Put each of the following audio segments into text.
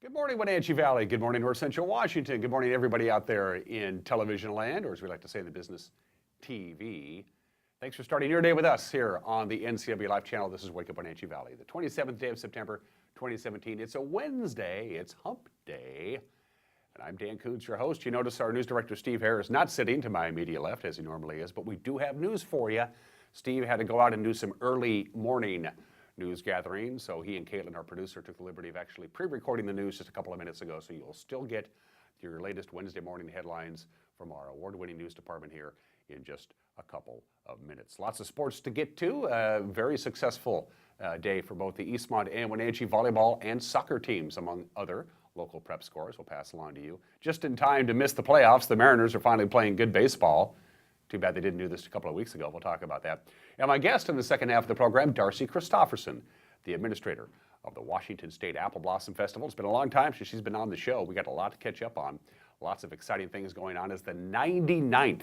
Good morning, Wenatchee Valley. Good morning, North Central Washington. Good morning, everybody out there in television land, or as we like to say in the business, TV. Thanks for starting your day with us here on the NCW Life channel. This is Wake Up Wenatchee Valley, the 27th day of September, 2017. It's a Wednesday. It's Hump Day. And I'm Dan Coods, your host. You notice our news director, Steve Hare, is not sitting to my immediate left, as he normally is, but we do have news for you. Steve had to go out and do some early morning news gathering, so he and Caitlin, our producer, took the liberty of actually pre-recording the news just a couple of minutes ago, so you'll still get your latest Wednesday morning headlines from our award-winning news department here in just a couple of minutes. Lots of sports to get to. A very successful day for both the Eastmont and Wenatchee volleyball and soccer teams, among other local prep scores. We'll pass along to you. Just in time to miss the playoffs, the Mariners are finally playing good baseball. Too bad they didn't do this a couple of weeks ago. We'll talk about that. And my guest in the second half of the program, Darcy Christofferson, the administrator of the Washington State Apple Blossom Festival. It's been a long time since she's been on the show. We got a lot to catch up on. Lots of exciting things going on as the 99th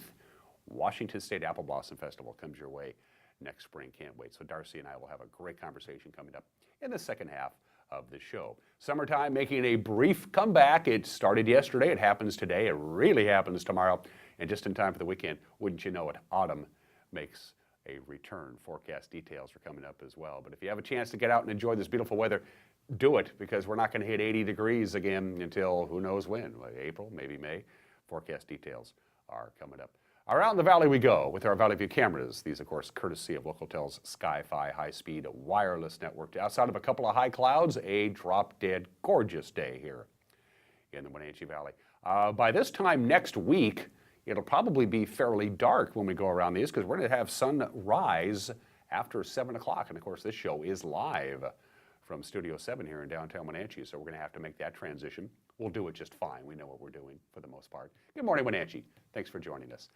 Washington State Apple Blossom Festival comes your way next spring. Can't wait. So Darcy and I will have a great conversation coming up in the second half of the show. Summertime making a brief comeback. It started yesterday. It happens today. It really happens tomorrow. And just in time for the weekend, wouldn't you know it, autumn makes a return. Forecast details are coming up as well. But if you have a chance to get out and enjoy this beautiful weather, do it, because we're not going to hit 80 degrees again until who knows when, like April, maybe May. Forecast details are coming up. Around the valley we go with our Valley View cameras. These, of course, courtesy of Localtel's Sky-Fi high-speed wireless network. Outside of a couple of high clouds, a drop-dead gorgeous day here in the Wenatchee Valley. By this time next week, it'll probably be fairly dark when we go around these, because we're going to have sunrise after 7 o'clock. And, of course, this show is live from Studio 7 here in downtown Wenatchee, so we're going to have to make that transition. We'll do it just fine. We know what we're doing for the most part. Good morning, Wenatchee. Thanks for joining us.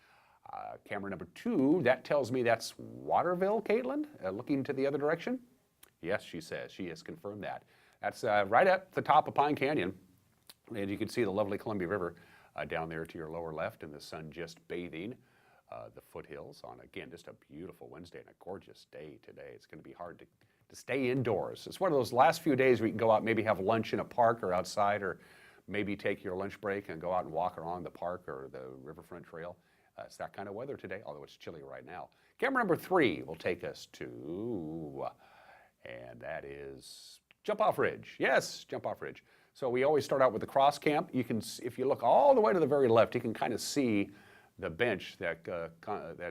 Camera number 2, that tells me that's Waterville, Caitlin, looking to the other direction. Yes, she says. She has confirmed that. That's right at the top of Pine Canyon, and you can see the lovely Columbia River down there to your lower left, and the sun just bathing the foothills on, again, just a beautiful Wednesday and a gorgeous day today. It's going to be hard to stay indoors. It's one of those last few days where you can go out, maybe have lunch in a park or outside, or maybe take your lunch break and go out and walk along the park or the riverfront trail. It's that kind of weather today, although it's chilly right now. Camera number 3 will take us to, and that is Jump Off Ridge. Yes, Jump Off Ridge. So we always start out with the cross camp. You can, if you look all the way to the very left, you can kind of see the bench that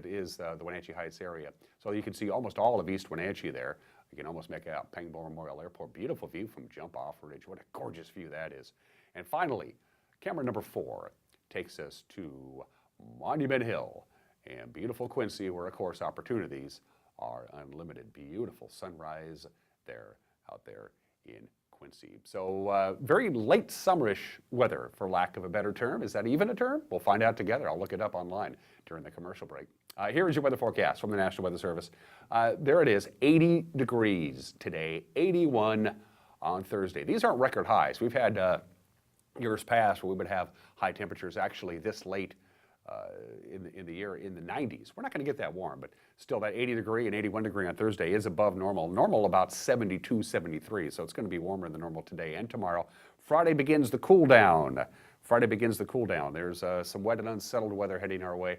is the Wenatchee Heights area. So you can see almost all of East Wenatchee there. You can almost make out Pangbourne Memorial Airport. Beautiful view from Jump Off Ridge. What a gorgeous view that is. And finally, camera number 4 takes us to Monument Hill and beautiful Quincy, where, of course, opportunities are unlimited. Beautiful sunrise there, out there in Quincy. So very late summerish weather, for lack of a better term. Is that even a term? We'll find out together. I'll look it up online during the commercial break. Here is your weather forecast from the National Weather Service. There it is, 80 degrees today, 81 on Thursday. These aren't record highs. We've had years past where we would have high temperatures actually this late in the year in the 90s. We're not going to get that warm, but still that 80 degree and 81 degree on Thursday is above normal. Normal about 72, 73, so it's going to be warmer than normal today and tomorrow. Friday begins the cool down. There's some wet and unsettled weather heading our way.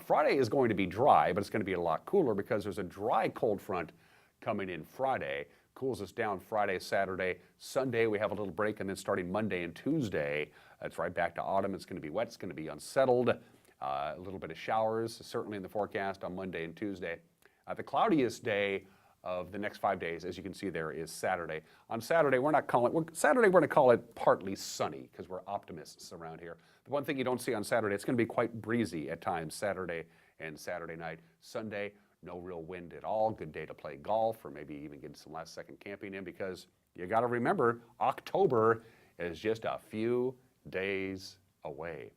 Friday is going to be dry, but it's going to be a lot cooler because there's a dry cold front coming in Friday. Cools us down Friday, Saturday. Sunday we have a little break, and then starting Monday and Tuesday, it's right back to autumn. It's going to be wet. It's going to be unsettled. A little bit of showers, certainly in the forecast on Monday and Tuesday. The cloudiest day of the next 5 days, as you can see there, is Saturday. On Saturday, we're going to call it partly sunny, because we're optimists around here. The one thing you don't see on Saturday, it's going to be quite breezy at times, Saturday and Saturday night. Sunday, no real wind at all. Good day to play golf, or maybe even get some last-second camping in, because you got to remember, October is just a few days away,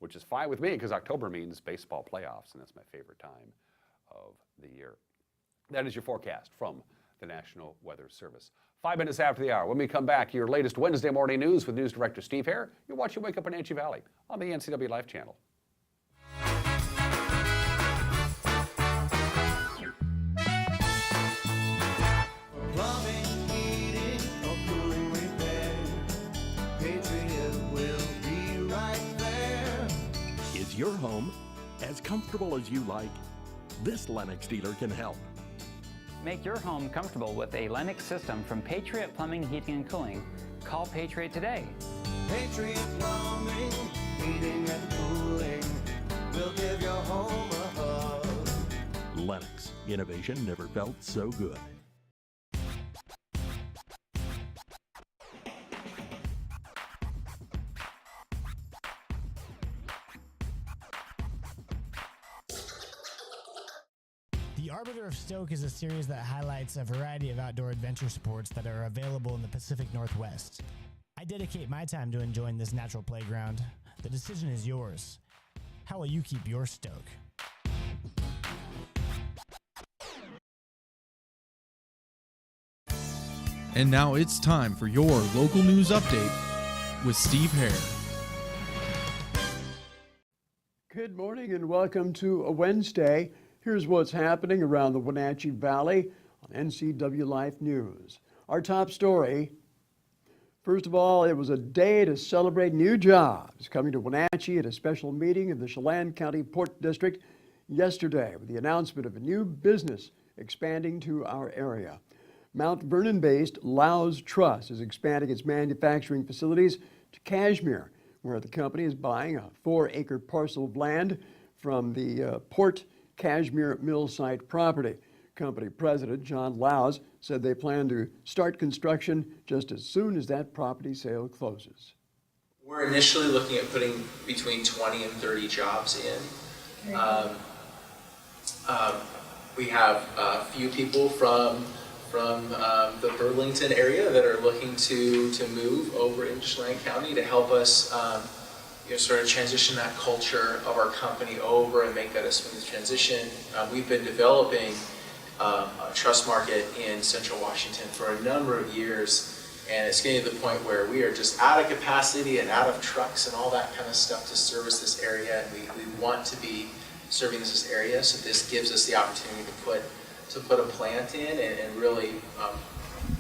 which is fine with me, because October means baseball playoffs, and that's my favorite time of the year. That is your forecast from the National Weather Service. 5 minutes after the hour, when we come back, your latest Wednesday morning news with News Director Steve Hare. You're watching Wake Up Wenatchee Valley on the NCW Life channel. Plumbing, heating, or cooling repair. your home as comfortable as you like, this Lennox dealer can help. Make your home comfortable with a Lennox system from Patriot Plumbing, Heating and Cooling. Call Patriot today. Patriot Plumbing, Heating and Cooling, will give your home a hug. Lennox, innovation never felt so good. The Arbiter of Stoke is a series that highlights a variety of outdoor adventure sports that are available in the Pacific Northwest. I dedicate my time to enjoying this natural playground. The decision is yours. How will you keep your Stoke? And now it's time for your local news update with Steve Hare. Good morning and welcome to a Wednesday. Here's what's happening around the Wenatchee Valley on NCW Life News. Our top story, first of all, it was a day to celebrate new jobs coming to Wenatchee at a special meeting in the Chelan County Port District yesterday with the announcement of a new business expanding to our area. Mount Vernon-based Lowes Truss is expanding its manufacturing facilities to Kashmir, where the company is buying a 4-acre parcel of land from the Port Kashmir mill site property. Company president John Lowes said they plan to start construction just as soon as that property sale closes. We're initially looking at putting between 20 and 30 jobs in. We have a few people from the Burlington area that are looking to move over into Chelan County to help us sort of transition that culture of our company over and make that a smooth transition. We've been developing a truss market in Central Washington for a number of years, and it's getting to the point where we are just out of capacity and out of trucks and all that kind of stuff to service this area, and we want to be serving this area, so this gives us the opportunity to put a plant in and really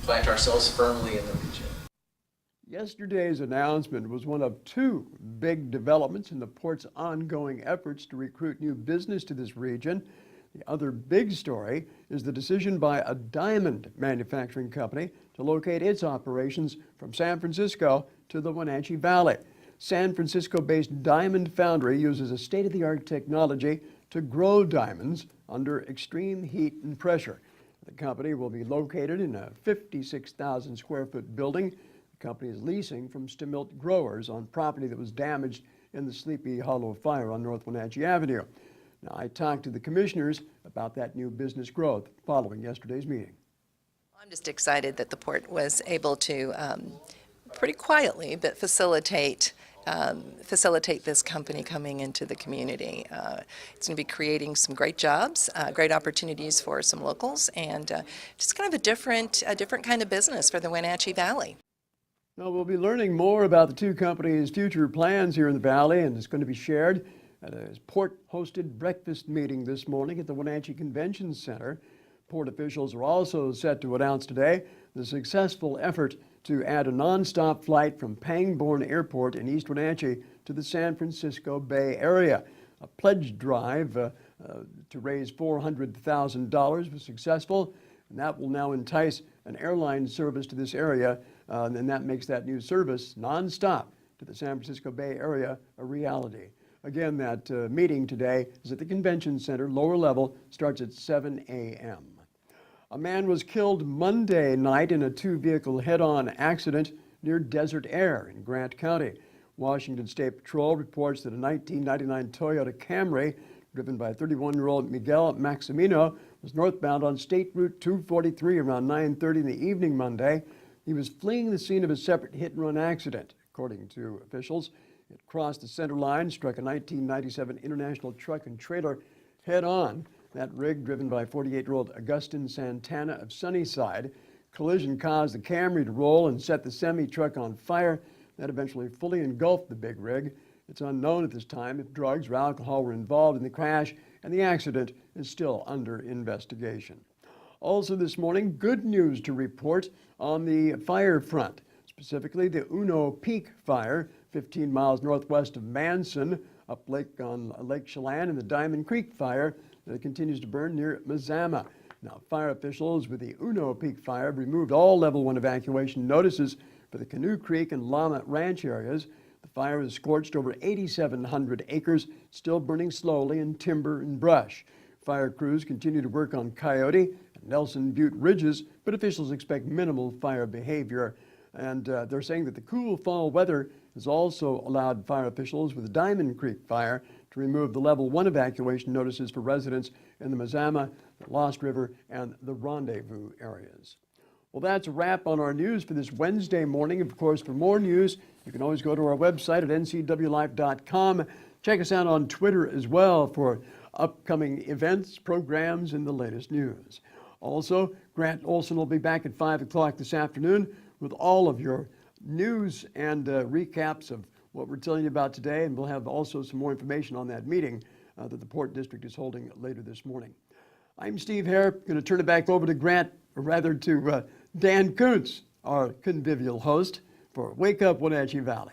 plant ourselves firmly in the region. Yesterday's announcement was one of two big developments in the port's ongoing efforts to recruit new business to this region. The other big story is the decision by a diamond manufacturing company to locate its operations from San Francisco to the Wenatchee Valley. San Francisco-based Diamond Foundry uses a state-of-the-art technology to grow diamonds under extreme heat and pressure. The company will be located in a 56,000 square foot building. The company is leasing from Stemilt growers on property that was damaged in the Sleepy Hollow fire on North Wenatchee Avenue. Now, I talked to the commissioners about that new business growth following yesterday's meeting. I'm just excited that the port was able to pretty quietly but facilitate this company coming into the community. It's going to be creating some great jobs, great opportunities for some locals, and just kind of a different kind of business for the Wenatchee Valley. Now, we'll be learning more about the two companies' future plans here in the Valley, and it's going to be shared at a port-hosted breakfast meeting this morning at the Wenatchee Convention Center. Port officials are also set to announce today the successful effort to add a nonstop flight from Pangbourne Airport in East Wenatchee to the San Francisco Bay Area. A pledge drive to raise $400,000 was successful, and that will now entice an airline service to this area, and that makes that new service nonstop to the San Francisco Bay Area a reality. Again, that meeting today is at the Convention Center, lower level, starts at 7 a.m. A man was killed Monday night in a two-vehicle head-on accident near Desert Air in Grant County. Washington State Patrol reports that a 1999 Toyota Camry, driven by 31-year-old Miguel Maximino, was northbound on State Route 243 around 9:30 in the evening Monday. He was fleeing the scene of a separate hit-and-run accident. According to officials, it crossed the center line, struck a 1997 International truck and trailer head-on. That rig, driven by 48-year-old Augustin Santana of Sunnyside. Collision caused the Camry to roll and set the semi-truck on fire. That eventually fully engulfed the big rig. It's unknown at this time if drugs or alcohol were involved in the crash, and the accident is still under investigation. Also this morning, good news to report on the fire front, specifically the Uno Peak fire, 15 miles northwest of Manson. up lake on Lake Chelan, and the Diamond Creek fire that continues to burn near Mazama. Now, fire officials with the Uno Peak fire have removed all level 1 evacuation notices for the Canoe Creek and Llama Ranch areas. The fire has scorched over 8,700 acres, still burning slowly in timber and brush. Fire crews continue to work on Coyote and Nelson Butte ridges, but officials expect minimal fire behavior. And they're saying that the cool fall weather has also allowed fire officials with the Diamond Creek fire to remove the level 1 evacuation notices for residents in the Mazama, the Lost River, and the Rendezvous areas. Well, that's a wrap on our news for this Wednesday morning. Of course, for more news, you can always go to our website at ncwlife.com. Check us out on Twitter as well for upcoming events, programs, and the latest news. Also, Grant Olson will be back at 5 o'clock this afternoon with all of your news and recaps of what we're telling you about today, and we'll have also some more information on that meeting that the Port District is holding later this morning. I'm Steve Hare, going to turn it back over to Grant, or rather to Dan Kuntz, our convivial host for Wake Up Wenatchee Valley.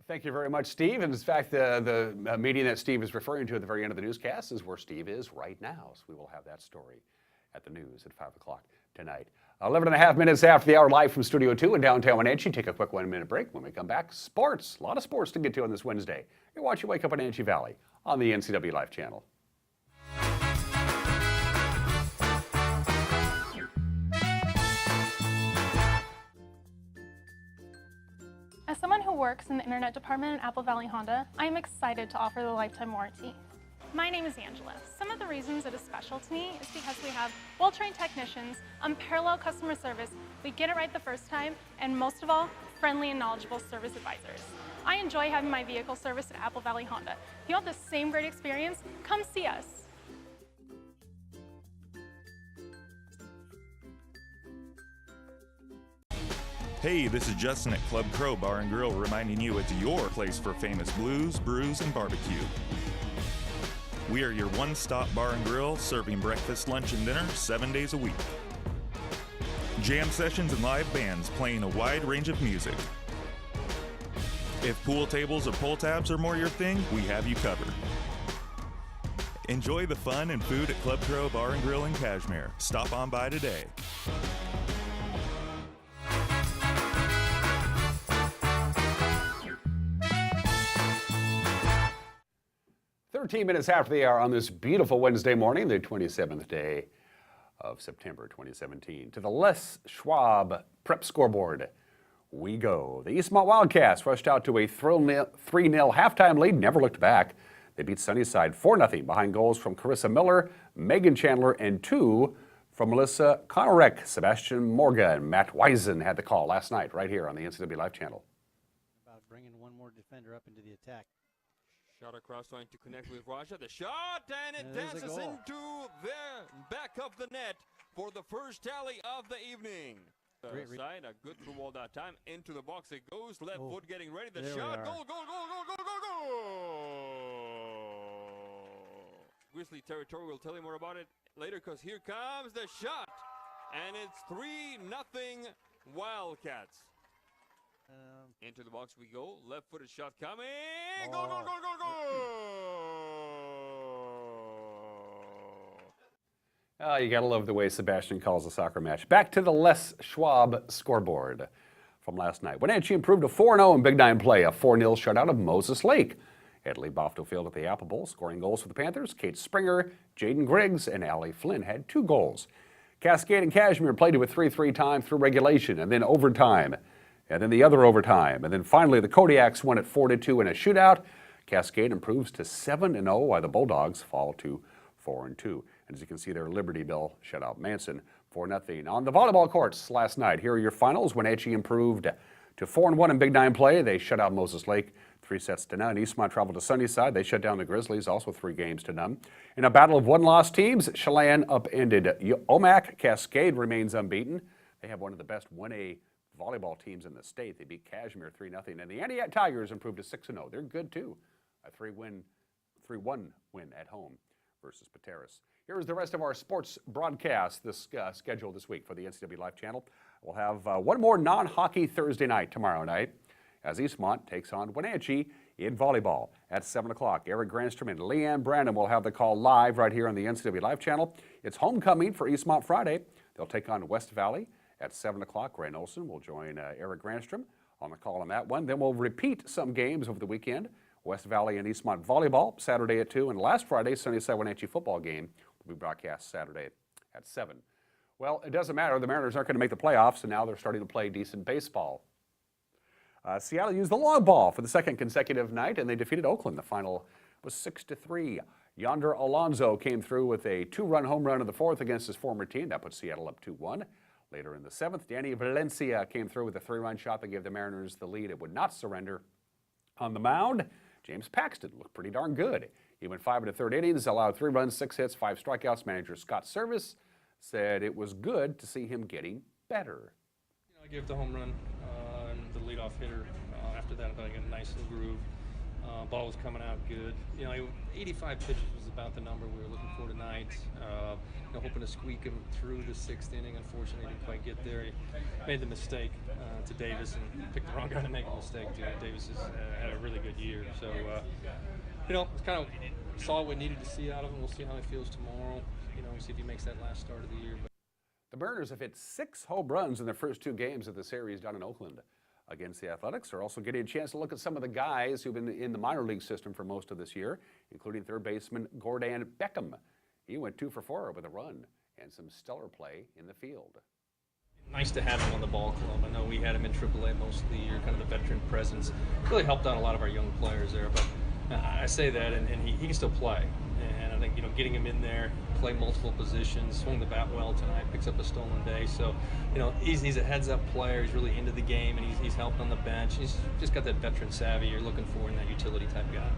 Thank you very much, Steve. And in fact, the meeting that Steve is referring to at the very end of the newscast is where Steve is right now. So we will have that story at the news at 5 o'clock tonight. 11 and a half minutes after the hour, live from Studio 2 in downtown Wenatchee. Take a quick 1-minute break. When we come back, sports. A lot of sports to get to on this Wednesday. You're watching Wake Up Wenatchee Valley on the NCW Life channel. As someone who works in the Internet Department at Apple Valley Honda, I am excited to offer the lifetime warranty. My name is Angela. Some of the reasons it is special to me is because we have well-trained technicians, unparalleled customer service, we get it right the first time, and most of all, friendly and knowledgeable service advisors. I enjoy having my vehicle serviced at Apple Valley Honda. If you want the same great experience, come see us. Hey, this is Justin at Club Crow Bar and Grill reminding you it's your place for famous blues, brews, and barbecue. We are your one-stop bar and grill, serving breakfast, lunch, and dinner 7 days a week. Jam sessions and live bands playing a wide range of music. If pool tables or pull tabs are more your thing, we have you covered. Enjoy the fun and food at Club Crow Bar and Grill in Cashmere. Stop on by today. 13 minutes after the hour on this beautiful Wednesday morning, the 27th day of September 2017. To the Les Schwab Prep Scoreboard we go. The Eastmont Wildcats rushed out to a 3-0 halftime lead, never looked back. They beat Sunnyside 4-0 behind goals from Carissa Miller, Megan Chandler, and 2 from Melissa Konorek. Sebastian Morga and Matt Wiesen had the call last night right here on the NCW Life channel. About bringing one more defender up into the attack. Shot across, trying to connect with Raja. The shot, and it dances into the back of the net for the first tally of the evening. Side, a good through all that time. Into the box it goes. Left foot getting ready. The shot. Goal, goal, goal, goal, goal, goal, goal. Grizzly territory. We'll tell you more about it later because here comes the shot. And it's 3-0 Wildcats. Into the box we go. Left-footed shot coming. Goal, goal, goal, goal, goal. You gotta love the way Sebastian calls a soccer match. Back to the Les Schwab scoreboard from last night. Wenatchee improved to 4-0 in Big 9 play. A 4-0 shutout of Moses Lake. Italy Bofto Field at the Apple Bowl, scoring goals for the Panthers. Kate Springer, Jaden Griggs, and Allie Flynn had 2 goals. Cascade and Cashmere played to a 3-3 time through regulation and then overtime. And then the other overtime. And then finally, the Kodiaks won at 4-2 in a shootout. Cascade improves to 7-0, while the Bulldogs fall to 4-2. And as you can see there, Libertyville shut out Manson 4-0. On the volleyball courts last night, here are your finals. Wenatchee improved to 4-1 in Big 9 play. They shut out Moses Lake 3-0. Eastmont traveled to Sunnyside. They shut down the Grizzlies, also 3-0. In a battle of one-loss teams, Chelan upended Omak. Cascade remains unbeaten. They have one of the best 1A volleyball teams in the state. They beat Cashmere 3-0. And the Antioch Tigers improved to 6-0. They're good too. A 3-1 win at home versus Pateras. Here's the rest of our sports broadcast schedule this week for the NCW Life channel. We'll have one more non-hockey Thursday night tomorrow night as Eastmont takes on Wenatchee In volleyball at 7 o'clock, Eric Granstrom and Leanne Brandon will have the call live right here on the NCW Live channel. It's homecoming for Eastmont Friday. They'll take on West Valley at 7 o'clock. Ray Olson will join Eric Granstrom on the call on that one. Then we'll repeat some games over the weekend. West Valley and Eastmont volleyball Saturday at 2, and last Friday, Sunnyside Wenatchee football game will be broadcast Saturday at 7. Well, it doesn't matter. The Mariners aren't going to make the playoffs, and now they're starting to play decent baseball. Seattle used the long ball for the second consecutive night, and they defeated Oakland. The final was 6-3. Yonder Alonso came through with a 2-run home run in the fourth against his former team. That put Seattle up 2-1. Later in the seventh, Danny Valencia came through with a 3-run shot that gave the Mariners the lead. It would not surrender. On the mound, James Paxton looked pretty darn good. He went 5 1/3 innings, allowed 3 runs, 6 hits, 5 strikeouts. Manager Scott Service said it was good to see him getting better. I gave the home run and the leadoff hitter. After that, I thought I got a nice little groove. Ball was coming out good. 85 pitches was about the number we were looking for tonight. Hoping to squeak him through the 6th inning. Unfortunately, didn't quite get there. He made the mistake to Davis and picked the wrong guy to make a mistake. Davis has had a really good year. So, it's kind of saw what we needed to see out of him. We'll see how he feels tomorrow. See if he makes that last start of the year. The Mariners have hit 6 home runs in their first 2 games of the series down in Oakland against the Athletics. They're also getting a chance to look at some of the guys who've been in the minor league system for most of this year, including third baseman Gordon Beckham. He went 2 for 4 with a run and some stellar play in the field. Nice to have him on the ball club. I know we had him in AAA most of the year, kind of the veteran presence. Really helped out a lot of our young players there, but I say that, and he can still play. And I think, getting him in there, play multiple positions, swung the bat well tonight, picks up a stolen base. So, he's a heads-up player. He's really into the game, and he's helped on the bench. He's just got that veteran savvy you're looking for in that utility-type guy.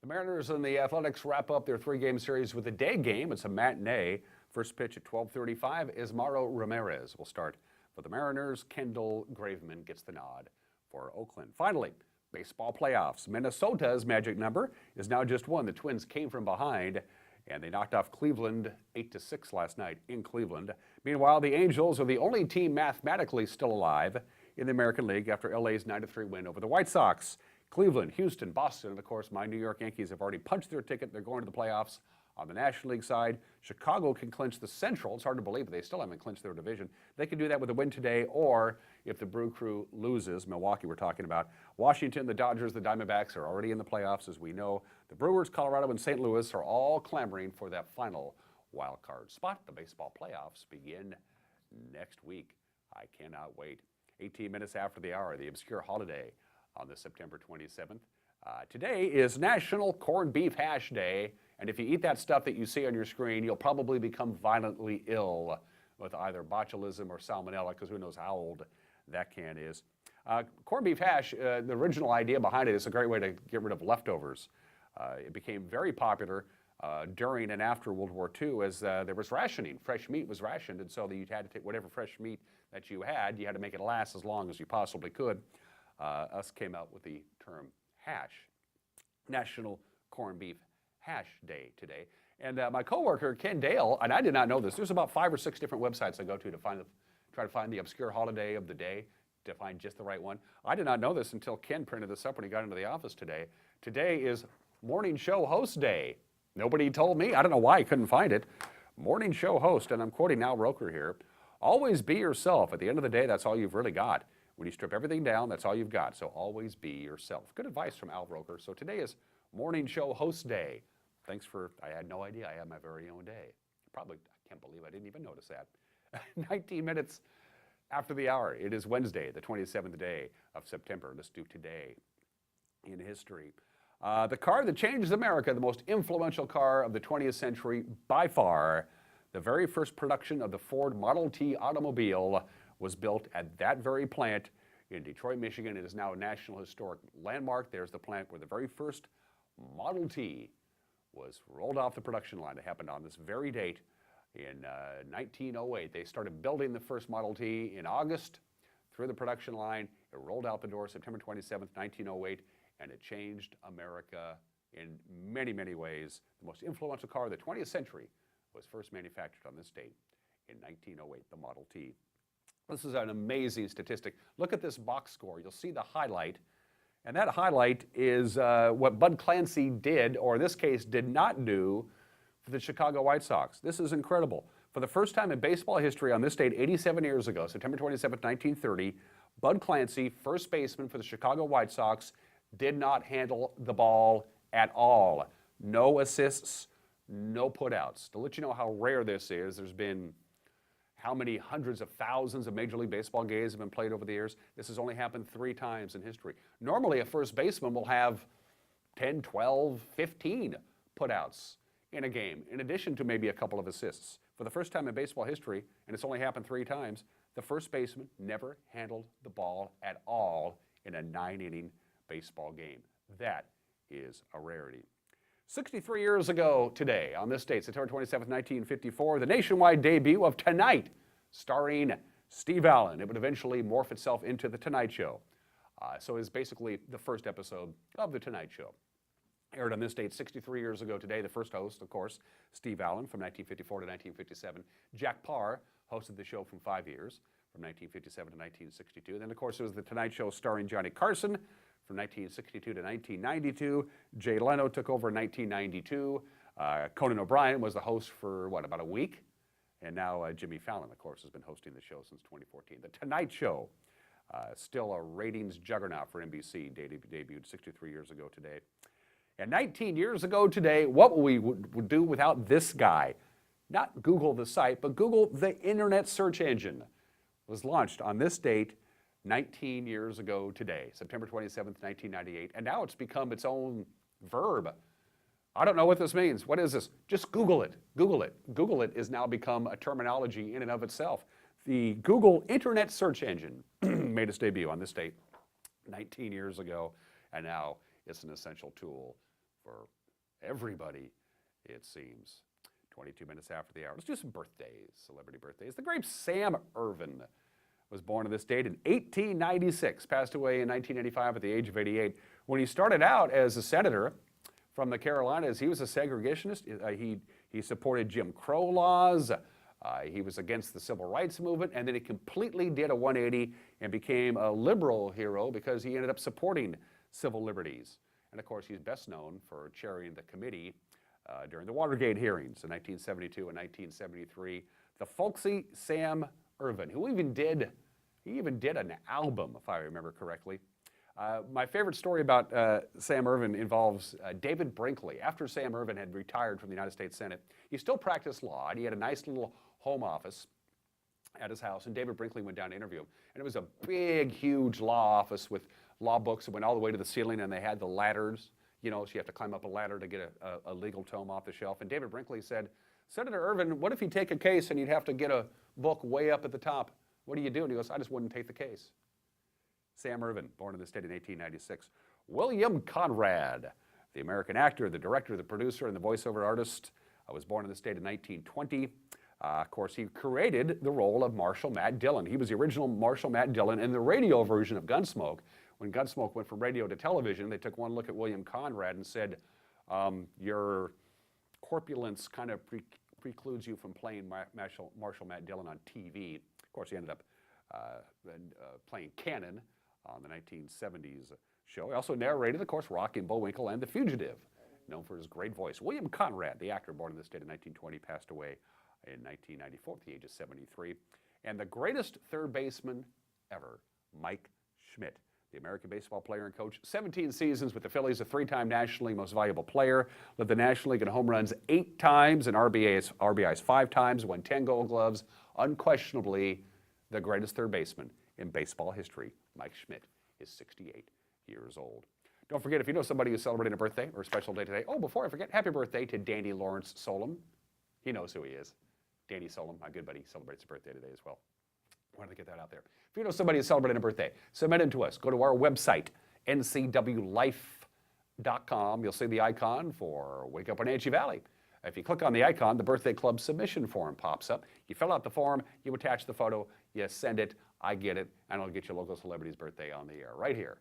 The Mariners and the Athletics wrap up their 3-game series with a day game. It's a matinee. First pitch at 12:35. Ismaro Ramirez will start for the Mariners. Kendall Graveman gets the nod for Oakland. Finally, baseball playoffs. Minnesota's magic number is now just 1. The Twins came from behind, and they knocked off Cleveland 8-6 last night in Cleveland. Meanwhile, the Angels are the only team mathematically still alive in the American League after LA's 9-3 win over the White Sox. Cleveland, Houston, Boston, and of course my New York Yankees have already punched their ticket. They're going to the playoffs. On the National League side, Chicago can clinch the Central. It's hard to believe, but they still haven't clinched their division. They can do that with a win today, or if the Brew Crew loses, Milwaukee we're talking about. Washington, the Dodgers, the Diamondbacks are already in the playoffs, as we know. The Brewers, Colorado, and St. Louis are all clamoring for that final wild card spot. The baseball playoffs begin next week. I cannot wait. 18 minutes after the hour, the obscure holiday on this September 27th. Today is National Corned Beef Hash Day, and if you eat that stuff that you see on your screen, you'll probably become violently ill with either botulism or salmonella, because who knows how old that can is. Corned beef hash, the original idea behind it is a great way to get rid of leftovers. It became very popular during and after World War II as there was rationing. Fresh meat was rationed, and so you had to take whatever fresh meat that you had to make it last as long as you possibly could. Us came out with the term hash. National Corned Beef Hash Day today. And my coworker, Ken Dale, and I did not know this, there's about 5 or 6 different websites I go to try to find the obscure holiday of the day, to find just the right one. I did not know this until Ken printed this up when he got into the office today. Today is Morning Show Host Day. Nobody told me. I don't know why I couldn't find it. Morning Show Host, and I'm quoting Al Roker here. Always be yourself. At the end of the day, that's all you've really got. When you strip everything down, that's all you've got. So always be yourself. Good advice from Al Roker. So today is Morning Show Host Day. Thanks for, I had no idea I had my very own day. Probably, I can't believe I didn't even notice that. 19 minutes after the hour. It is Wednesday, the 27th day of September. Let's do today in history. The car that changed America, the most influential car of the 20th century by far. The very first production of the Ford Model T automobile was built at that very plant in Detroit, Michigan. It is now a National Historic Landmark. There's the plant where the very first Model T was rolled off the production line. It happened on this very date in 1908. They started building the first Model T in August through the production line. It rolled out the door September 27th, 1908, and it changed America in many, many ways. The most influential car of the 20th century was first manufactured on this date in 1908, the Model T. This is an amazing statistic. Look at this box score. You'll see the highlight, And that highlight is what Bud Clancy did, or in this case did not do, for the Chicago White Sox. This is incredible. For the first time in baseball history on this date 87 years ago, September 27, 1930, Bud Clancy, first baseman for the Chicago White Sox, did not handle the ball at all. No assists, no putouts. To let you know how rare this is, there's been how many hundreds of thousands of Major League Baseball games have been played over the years. This has only happened 3 times in history. Normally, a first baseman will have 10, 12, 15 putouts in a game, in addition to maybe a couple of assists. For the first time in baseball history, and it's only happened 3 times, the first baseman never handled the ball at all in a 9-inning baseball game. That is a rarity. 63 years ago today, on this date, September 27, 1954, the nationwide debut of Tonight, starring Steve Allen. It would eventually morph itself into The Tonight Show. So it's basically the first episode of The Tonight Show. Aired on this date 63 years ago today. The first host, of course, Steve Allen from 1954 to 1957. Jack Parr hosted the show from 5 years, from 1957 to 1962. And then, of course, it was The Tonight Show starring Johnny Carson from 1962 to 1992. Jay Leno took over in 1992. Conan O'Brien was the host for, about a week? And now Jimmy Fallon, of course, has been hosting the show since 2014. The Tonight Show, still a ratings juggernaut for NBC, debuted 63 years ago today. And 19 years ago today, what we would do without this guy? Not Google the site, but Google the internet search engine. It was launched on this date 19 years ago today, September 27th, 1998. And now it's become its own verb. I don't know what this means. What is this? Just Google it. Google it. Google it has now become a terminology in and of itself. The Google internet search engine made its debut on this date 19 years ago, and now it's an essential tool for everybody, it seems. 22 minutes after the hour. Let's do some birthdays, celebrity birthdays. The great Sam Irvin was born on this date in 1896, passed away in 1985 at the age of 88. When he started out as a senator from the Carolinas, he was a segregationist. He supported Jim Crow laws. He was against the civil rights movement, and then he completely did a 180 and became a liberal hero because he ended up supporting civil liberties. And of course, he's best known for chairing the committee during the Watergate hearings in 1972 and 1973. The folksy Sam Irvin, who even did an album, if I remember correctly. My favorite story about Sam Irvin involves David Brinkley. After Sam Irvin had retired from the United States Senate, he still practiced law, and he had a nice little home office at his house, and David Brinkley went down to interview him. And it was a big, huge law office with law books that went all the way to the ceiling, and they had the ladders, so you have to climb up a ladder to get a legal tome off the shelf. And David Brinkley said, Senator Irvin, what if you take a case and you'd have to get a book way up at the top? What do you do? And he goes, I just wouldn't take the case. Sam Irvin, born in the state in 1896. William Conrad, the American actor, the director, the producer, and the voiceover artist, was born in the state in 1920. Of course, he created the role of Marshal Matt Dillon. He was the original Marshal Matt Dillon in the radio version of Gunsmoke. When Gunsmoke went from radio to television, they took one look at William Conrad and said, your corpulence kind of precludes you from playing Marshal Matt Dillon on TV. Of course, he ended up playing Cannon on the 1970s show. He also narrated, of course, Rocky and Bullwinkle and The Fugitive, known for his great voice. William Conrad, the actor born in the state in 1920, passed away in 1994 at the age of 73. And the greatest third baseman ever, Mike Schmidt, the American baseball player and coach, 17 seasons with the Phillies, a 3-time National League Most Valuable Player, led the National League in home runs 8 times and RBIs 5 times, won 10 Gold Gloves, unquestionably the greatest third baseman in baseball history. Mike Schmidt is 68 years old. Don't forget, if you know somebody who's celebrating a birthday or a special day today, before I forget, happy birthday to Danny Lawrence Solom. He knows who he is. Danny Solom, my good buddy, celebrates his birthday today as well. Wanted to get that out there. If you know somebody who's celebrating a birthday, submit it to us. Go to our website, ncwlife.com. You'll see the icon for Wake Up Wenatchee Valley. If you click on the icon, the Birthday Club submission form pops up. You fill out the form, you attach the photo, you send it, I get it, and I'll get your local celebrity's birthday on the air right here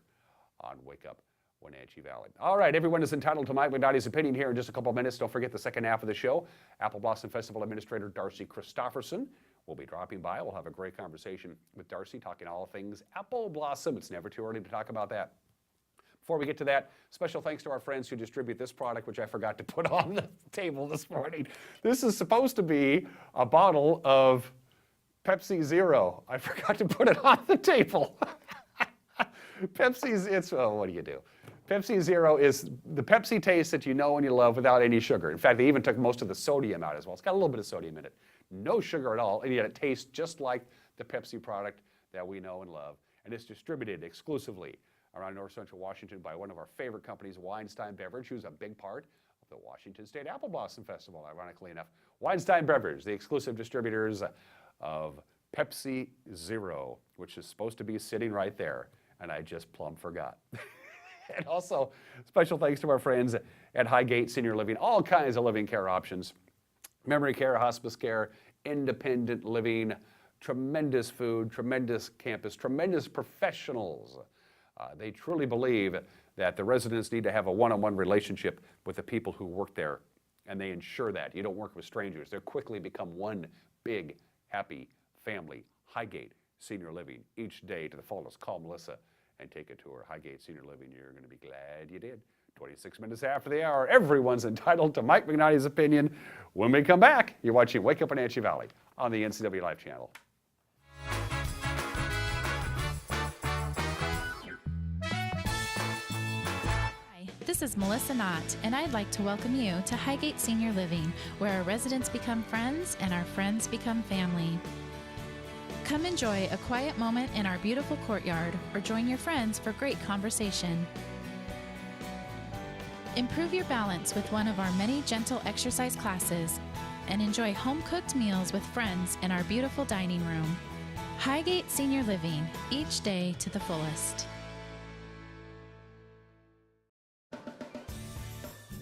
on Wake Up Wenatchee Valley. All right, everyone is entitled to Mike McNally's opinion here in just a couple of minutes. Don't forget the second half of the show. Apple Blossom Festival Administrator Darcy Christofferson will be dropping by. We'll have a great conversation with Darcy, talking all things Apple Blossom. It's never too early to talk about that. Before we get to that, special thanks to our friends who distribute this product, which I forgot to put on the table this morning. This is supposed to be a bottle of Pepsi Zero. I forgot to put it on the table. What do you do? Pepsi Zero is the Pepsi taste that you know and you love without any sugar. In fact, they even took most of the sodium out as well. It's got a little bit of sodium in it. No sugar at all, and yet it tastes just like the Pepsi product that we know and love. And it's distributed exclusively around North Central Washington by one of our favorite companies, Weinstein Beverage, who's a big part of the Washington State Apple Blossom Festival, ironically enough. Weinstein Beverage, the exclusive distributors of Pepsi Zero, which is supposed to be sitting right there, and I just plumb forgot. And also, special thanks to our friends at Highgate Senior Living, all kinds of living care options, memory care, hospice care, independent living, tremendous food, tremendous campus, tremendous professionals. They truly believe that the residents need to have a one-on-one relationship with the people who work there, and they ensure that. You don't work with strangers. They quickly become one big, happy family. Highgate Senior Living, each day to the fullest. Call Melissa and take a tour. Highgate Senior Living, you're going to be glad you did. 26 minutes after the hour, everyone's entitled to Mike McNally's opinion. When we come back, you're watching Wake Up Wenatchee Valley on the NCW Live channel. This is Melissa Knott, and I'd like to welcome you to Highgate Senior Living, where our residents become friends and our friends become family. Come enjoy a quiet moment in our beautiful courtyard, or join your friends for great conversation. Improve your balance with one of our many gentle exercise classes, and enjoy home-cooked meals with friends in our beautiful dining room. Highgate Senior Living, each day to the fullest.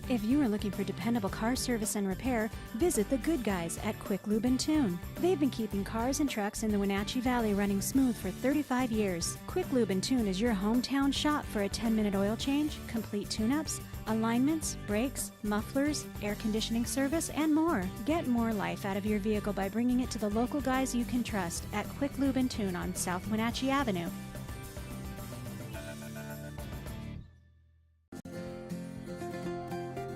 If you are looking for dependable car service and repair, visit the good guys at Quick Lube and Tune. They've been keeping cars and trucks in the Wenatchee Valley running smooth for 35 years. Quick Lube and Tune is your hometown shop for a 10-minute oil change, complete tune-ups, alignments, brakes, mufflers, air conditioning service, and more. Get more life out of your vehicle by bringing it to the local guys you can trust at Quick Lube and Tune on South Wenatchee Avenue.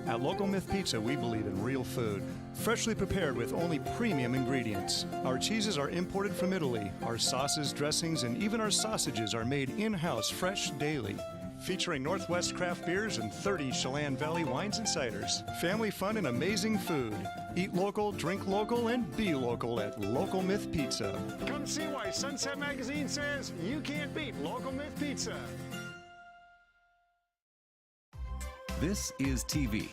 At Local Myth Pizza, we believe in real food, freshly prepared with only premium ingredients. Our cheeses are imported from Italy. Our sauces, dressings, and even our sausages are made in-house fresh daily. Featuring Northwest craft beers and 30 Chelan Valley wines and ciders. Family fun and amazing food. Eat local, drink local, and be local at Local Myth Pizza. Come see why Sunset Magazine says you can't beat Local Myth Pizza. This is TV.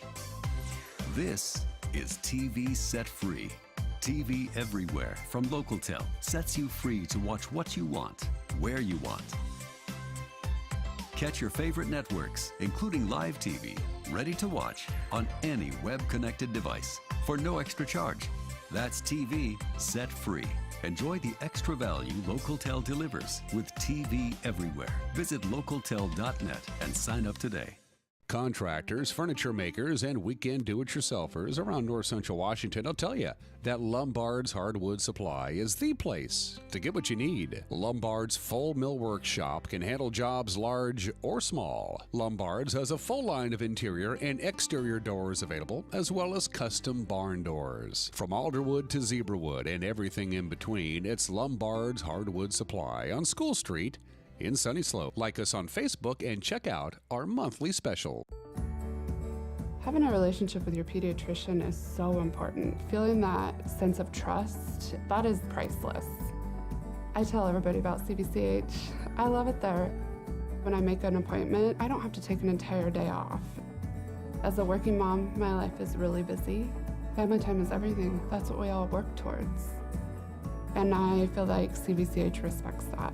This is TV Set Free. TV everywhere from LocalTel sets you free to watch what you want, where you want. Catch your favorite networks, including live TV, ready to watch on any web-connected device for no extra charge. That's TV Set Free. Enjoy the extra value LocalTel delivers with TV everywhere. Visit localtel.net and sign up today. Contractors, furniture makers, and weekend do-it-yourselfers around North Central Washington will tell you that Lombard's Hardwood Supply is the place to get what you need. Lombard's full millwork shop can handle jobs large or small. Lombard's has a full line of interior and exterior doors available, as well as custom barn doors. From alderwood to zebrawood and everything in between, it's Lombard's Hardwood Supply on School Street in Sunny Slope. Like us on Facebook and check out our monthly special. Having a relationship with your pediatrician is so important. Feeling that sense of trust, that is priceless. I tell everybody about CBCH. I love it there. When I make an appointment, I don't have to take an entire day off. As a working mom, my life is really busy. Family time is everything. That's what we all work towards. And I feel like CBCH respects that.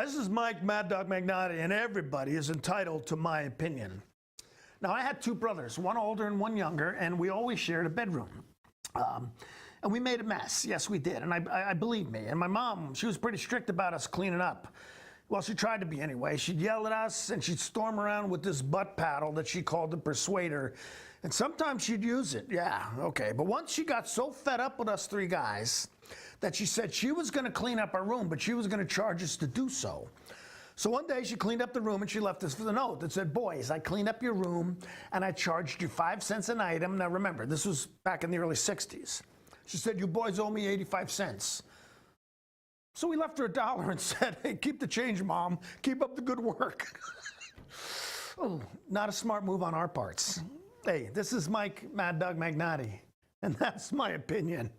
This is Mike Mad Dog Magnotti, and everybody is entitled to my opinion. Now, I had two brothers, one older and one younger, and we always shared a bedroom. And we made a mess. Yes, we did. And I believe me. And my mom, she was pretty strict about us cleaning up. Well, she tried to be anyway. She'd yell at us and she'd storm around with this butt paddle that she called the persuader. And sometimes she'd use it. Yeah, okay. But once she got so fed up with us three guys that she said she was going to clean up our room, but she was going to charge us to do so. So one day she cleaned up the room and she left us with a note that said, boys, I cleaned up your room and I charged you 5 cents an item. Now remember, this was back in the early 60s. She said, you boys owe me 85 cents. So we left her $1 and said, hey, keep the change, Mom. Keep up the good work. Oh, not a smart move on our parts. Hey, this is Mike Mad Dog Magnotti, and that's my opinion.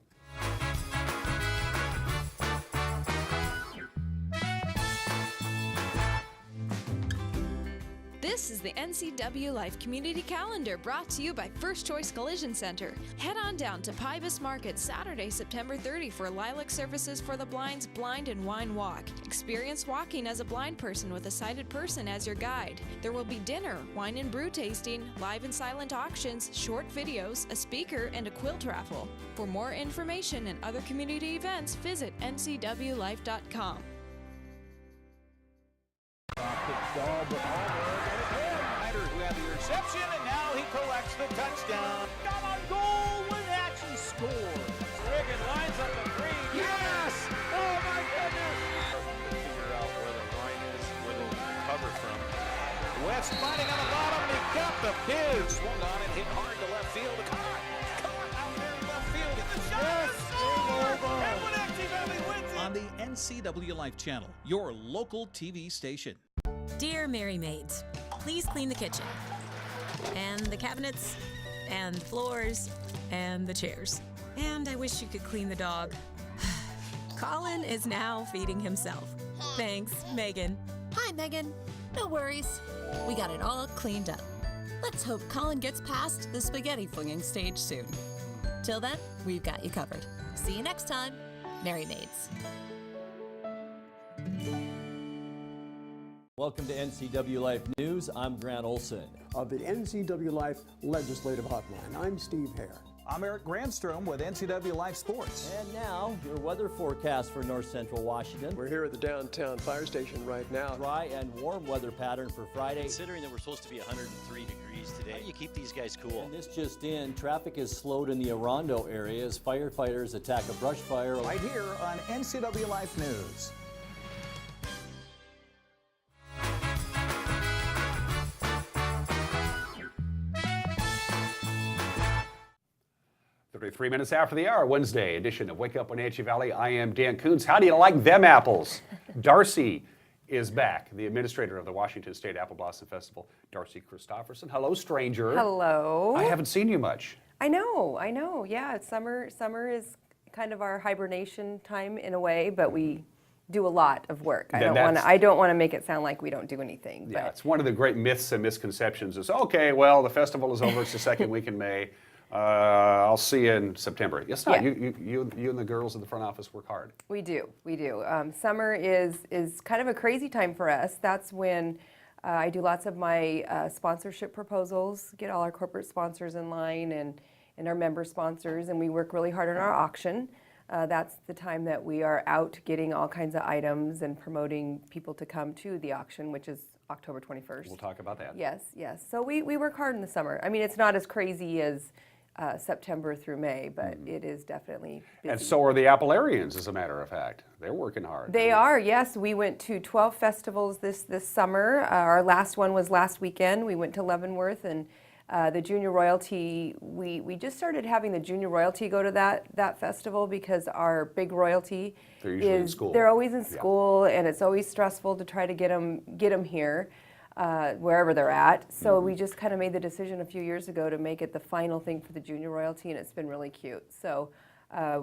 This is the NCW Life Community Calendar brought to you by First Choice Collision Center. Head on down to Pybus Market Saturday, September 30 for Lilac Services for the Blind's Blind and Wine Walk. Experience walking as a blind person with a sighted person as your guide. There will be dinner, wine and brew tasting, live and silent auctions, short videos, a speaker, and a quilt raffle. For more information and other community events, visit ncwlife.com. Who had the reception, and now he collects the touchdown. Got on goal when action scores. Wigan lines up the three. Yes! Oh my goodness! To figure out where the line is, where they'll cover from. West fighting on the bottom, and he got the pin. Swung on and hit hard to left field. Caught out there in left field. The shot is over. And Wenatchee Valley wins it. On the NCW Life channel, your local TV station. Dear Merry Maids, please clean the kitchen, and the cabinets, and the floors, and the chairs. And I wish you could clean the dog. Colin is now feeding himself. Thanks, Megan. Hi, Megan. No worries. We got it all cleaned up. Let's hope Colin gets past the spaghetti flinging stage soon. Till then, we've got you covered. See you next time. Merry Maids. Welcome to NCW Life News. I'm Grant Olson. Of the NCW Life Legislative Hotline, I'm Steve Hare. I'm Eric Grandstrom with NCW Life Sports. And now, your weather forecast for north central Washington. We're here at the downtown fire station right now. Dry and warm weather pattern for Friday. Considering that we're supposed to be 103 degrees today, how do you keep these guys cool? And this just in, traffic is slowed in the Orondo area as firefighters attack a brush fire. Right here on NCW Life News. Three minutes after the hour, Wednesday edition of Wake Up Wenatchee Valley. I am Dan Coons. How do you like them apples? Darcy is back, the administrator of the Washington State Apple Blossom Festival, Darcy Christopherson. Hello, stranger. Hello. I haven't seen you much. I know. Yeah, it's summer is kind of our hibernation time in a way, but we do a lot of work. I don't want to make it sound like we don't do anything. Yeah, but it's one of the great myths and misconceptions is, okay, well, the festival is over. It's the second week in May. I'll see you in September. Yes, not. Yeah. You and the girls in the front office work hard. We do. Summer is kind of a crazy time for us. That's when I do lots of my sponsorship proposals, get all our corporate sponsors in line and our member sponsors, and we work really hard on our auction. That's the time that we are out getting all kinds of items and promoting people to come to the auction, which is October 21st. We'll talk about that. Yes. So we work hard in the summer. I mean, it's not as crazy as September through May, but it is definitely busy. And so are the Applearians, as a matter of fact. They're working hard. They are, yes. We went to 12 festivals this summer. Our last one was last weekend. We went to Leavenworth, and the Junior Royalty, we just started having the Junior Royalty go to that festival because our big royalty they're usually in school. They're always in school, and it's always stressful to try to get them here. Wherever they're at. So we just kind of made the decision a few years ago to make it the final thing for the Junior Royalty, and it's been really cute. So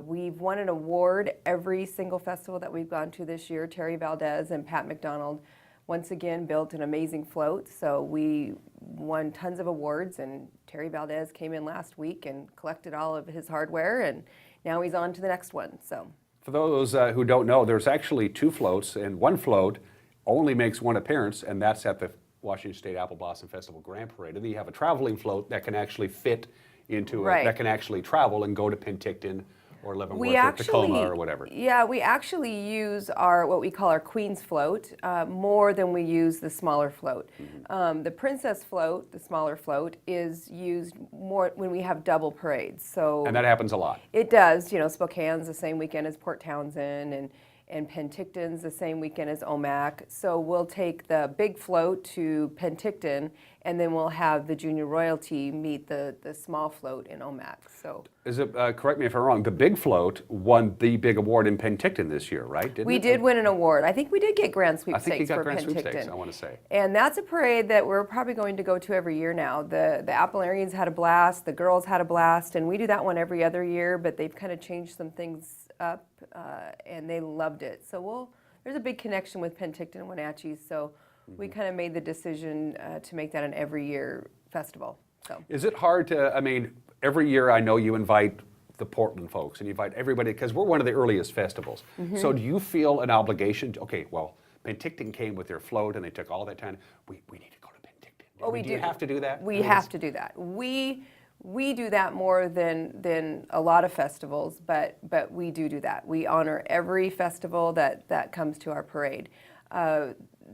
we've won an award every single festival that we've gone to this year. Terry Valdez and Pat McDonald once again built an amazing float. So we won tons of awards, and Terry Valdez came in last week and collected all of his hardware, and now he's on to the next one. So for those who don't know, there's actually two floats, and one float only makes one appearance, and that's at the Washington State Apple Blossom Festival Grand Parade. And then you have a traveling float that can actually fit into Right. that can actually travel and go to Penticton Or Leavenworth or Tacoma or whatever. Yeah, we actually use what we call our Queen's float more than we use the smaller float. The Princess float, the smaller float, is used more when we have double parades. So And that happens a lot. it does. You know, Spokane's the same weekend as Port Townsend, and Penticton's the same weekend as Omak. So we'll take the big float to Penticton, and then we'll have the junior royalty meet the small float in Omak. So Is it, correct me if I'm wrong, the big float won the big award in Penticton this year, right? Didn't we it? did win an award. I think we did get grand I think you sweepstakes got for Grand Penticton. Sweepstakes, I want to say. And that's a parade that we're probably going to go to every year now. The Appalarians had a blast, the girls had a blast, and we do that one every other year, but they've kind of changed some things up, and they loved it. So there's a big connection with Penticton and Wenatchee, so we kind of made the decision to make that an every year festival. So Is it hard to, I mean, every year I know you invite the Portland folks and you invite everybody, because we're one of the earliest festivals. So do you feel an obligation to, okay, well, Penticton came with their float and they took all that time. We need to go to Penticton. Oh, we do. You have to do that? We have to do that. We do that more than a lot of festivals, but we do that. We honor every festival that comes to our parade.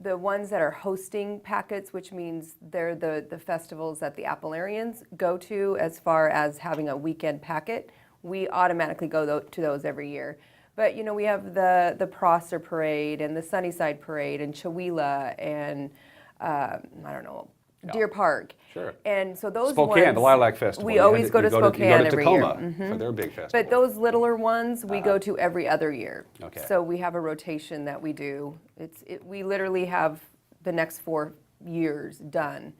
The ones that are hosting packets, which means they're the festivals that the Appalarians go to as far as having a weekend packet, we automatically go to those every year. But you know, we have the Prosser Parade and the Sunnyside Parade and Chewelah and I don't know, Deer Park. Sure. And so those Spokane, ones, the Lilac Festival. we You always had go to you Spokane you go to every Tacoma year. for their big festival. But those littler ones we go to every other year. Okay. So we have a rotation that we do. We literally have the next 4 years done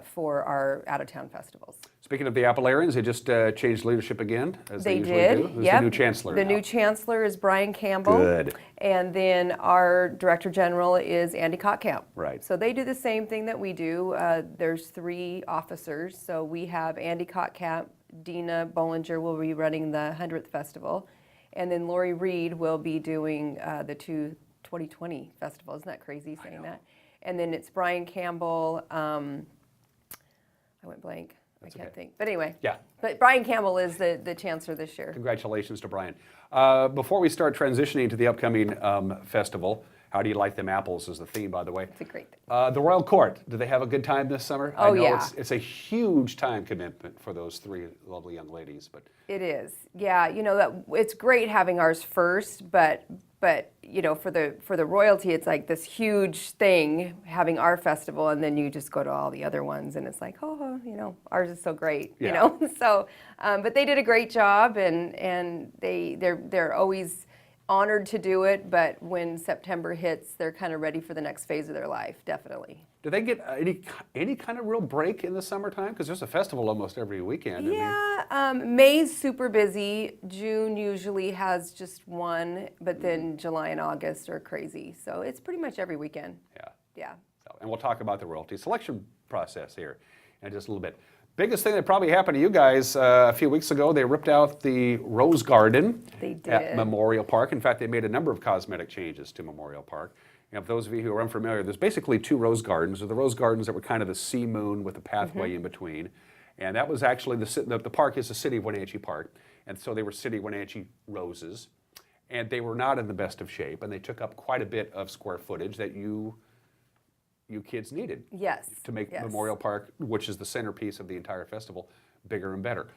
for our out-of-town festivals. Speaking of the Appalarians, they just changed leadership again, as they usually did. do. Who's Yep. the new chancellor The now? new chancellor is Brian Campbell. Good. And then our director general is Andy Kottkamp. Right. So they do the same thing that we do. There's 3 officers. So we have Andy Kottkamp, Dina Bollinger will be running the 100th festival, and then Lori Reed will be doing the 2020 festival. Isn't that crazy saying that? And then it's Brian Campbell. I went blank. I can't think. But anyway. Yeah. But Brian Campbell is the chancellor this year. Congratulations to Brian. Before we start transitioning to the upcoming festival, how do you like them apples is the theme, by the way. It's a great thing. The Royal Court, do they have a good time this summer? Oh, I know yeah. it's a huge time commitment for those 3 lovely young ladies, but It is. Yeah, you know, that it's great having ours first, but you know, for the royalty, it's like this huge thing having our festival, and then you just go to all the other ones, and it's like, oh, you know, ours is so great, you know. So, but they did a great job, and they're always honored to do it. But when September hits, they're kind of ready for the next phase of their life, definitely. do they get any kind of real break in the summertime? Because there's a festival almost every weekend. Yeah, May's super busy. June usually has just one, but then July and August are crazy. So it's pretty much every weekend. Yeah. Yeah. So, and we'll talk about the royalty selection process here in just a little bit. Biggest thing that probably happened to you guys a few weeks ago, they ripped out the Rose Garden at Memorial Park. In fact, they made a number of cosmetic changes to Memorial Park. You know, for those of you who are unfamiliar, there's basically 2 rose gardens. There are the rose gardens that were kind of the sea moon with a pathway in between. And that was actually, the park is the City of Wenatchee Park. And so they were City of Wenatchee roses. And they were not in the best of shape. And they took up quite a bit of square footage that you kids needed. Yes. To make yes. Memorial Park, which is the centerpiece of the entire festival, bigger and better.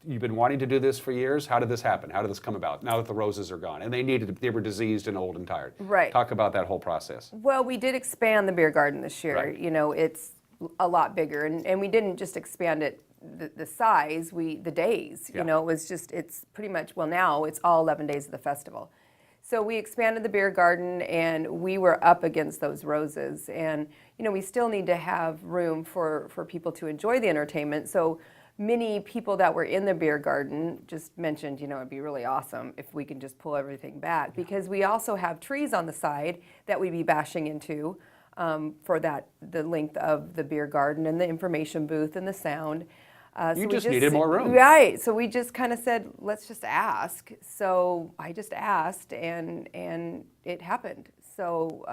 You've been wanting to do this for years. How did this happen? How did this come about? Now that the roses are gone, and they were diseased and old and tired. Right. Talk about that whole process. Well, we did expand the beer garden this year. Right. You know, it's a lot bigger, and we didn't just expand it the size, the days. Yeah. You know, it's pretty much, well, now it's all 11 days of the festival. So we expanded the beer garden, and we were up against those roses. And, you know, we still need to have room for people to enjoy the entertainment. So many people that were in the beer garden just mentioned, you know, it'd be really awesome if we can just pull everything back, because we also have trees on the side that we'd be bashing into for the length of the beer garden and the information booth and the sound. You just needed more room. Right. So we just kind of said, let's just ask. So I just asked, and it happened. So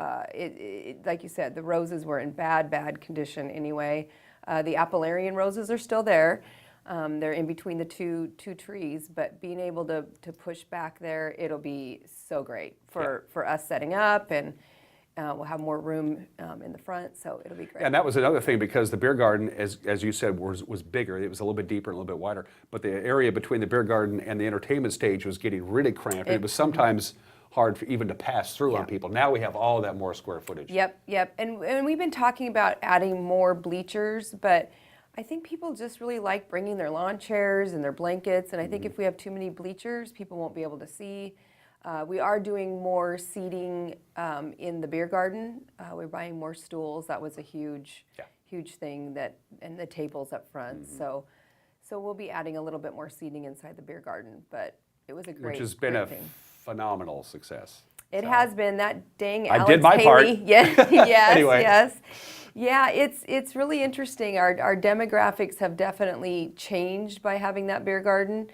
like you said, the roses were in bad condition anyway. The Appalarian roses are still there. They're in between the two trees, but being able to push back there, it'll be so great for us setting up, and we'll have more room in the front, so it'll be great. And that was another thing, because the beer garden, as you said, was bigger. It was a little bit deeper and a little bit wider, but the area between the beer garden and the entertainment stage was getting really cramped, and it was sometimes hard even to pass through on people. Now we have all of that more square footage. Yep. And we've been talking about adding more bleachers, but I think people just really like bringing their lawn chairs and their blankets, and I think if we have too many bleachers, people won't be able to see. We are doing more seating in the beer garden. We're buying more stools. That was a huge thing, and the tables up front. So we'll be adding a little bit more seating inside the beer garden, but it was a great, which has been a thing. Phenomenal success. It has been. That dang I Alex did my part. Haley. Yes, Anyway. yes. Yeah, it's really interesting. Our demographics have definitely changed by having that beer garden.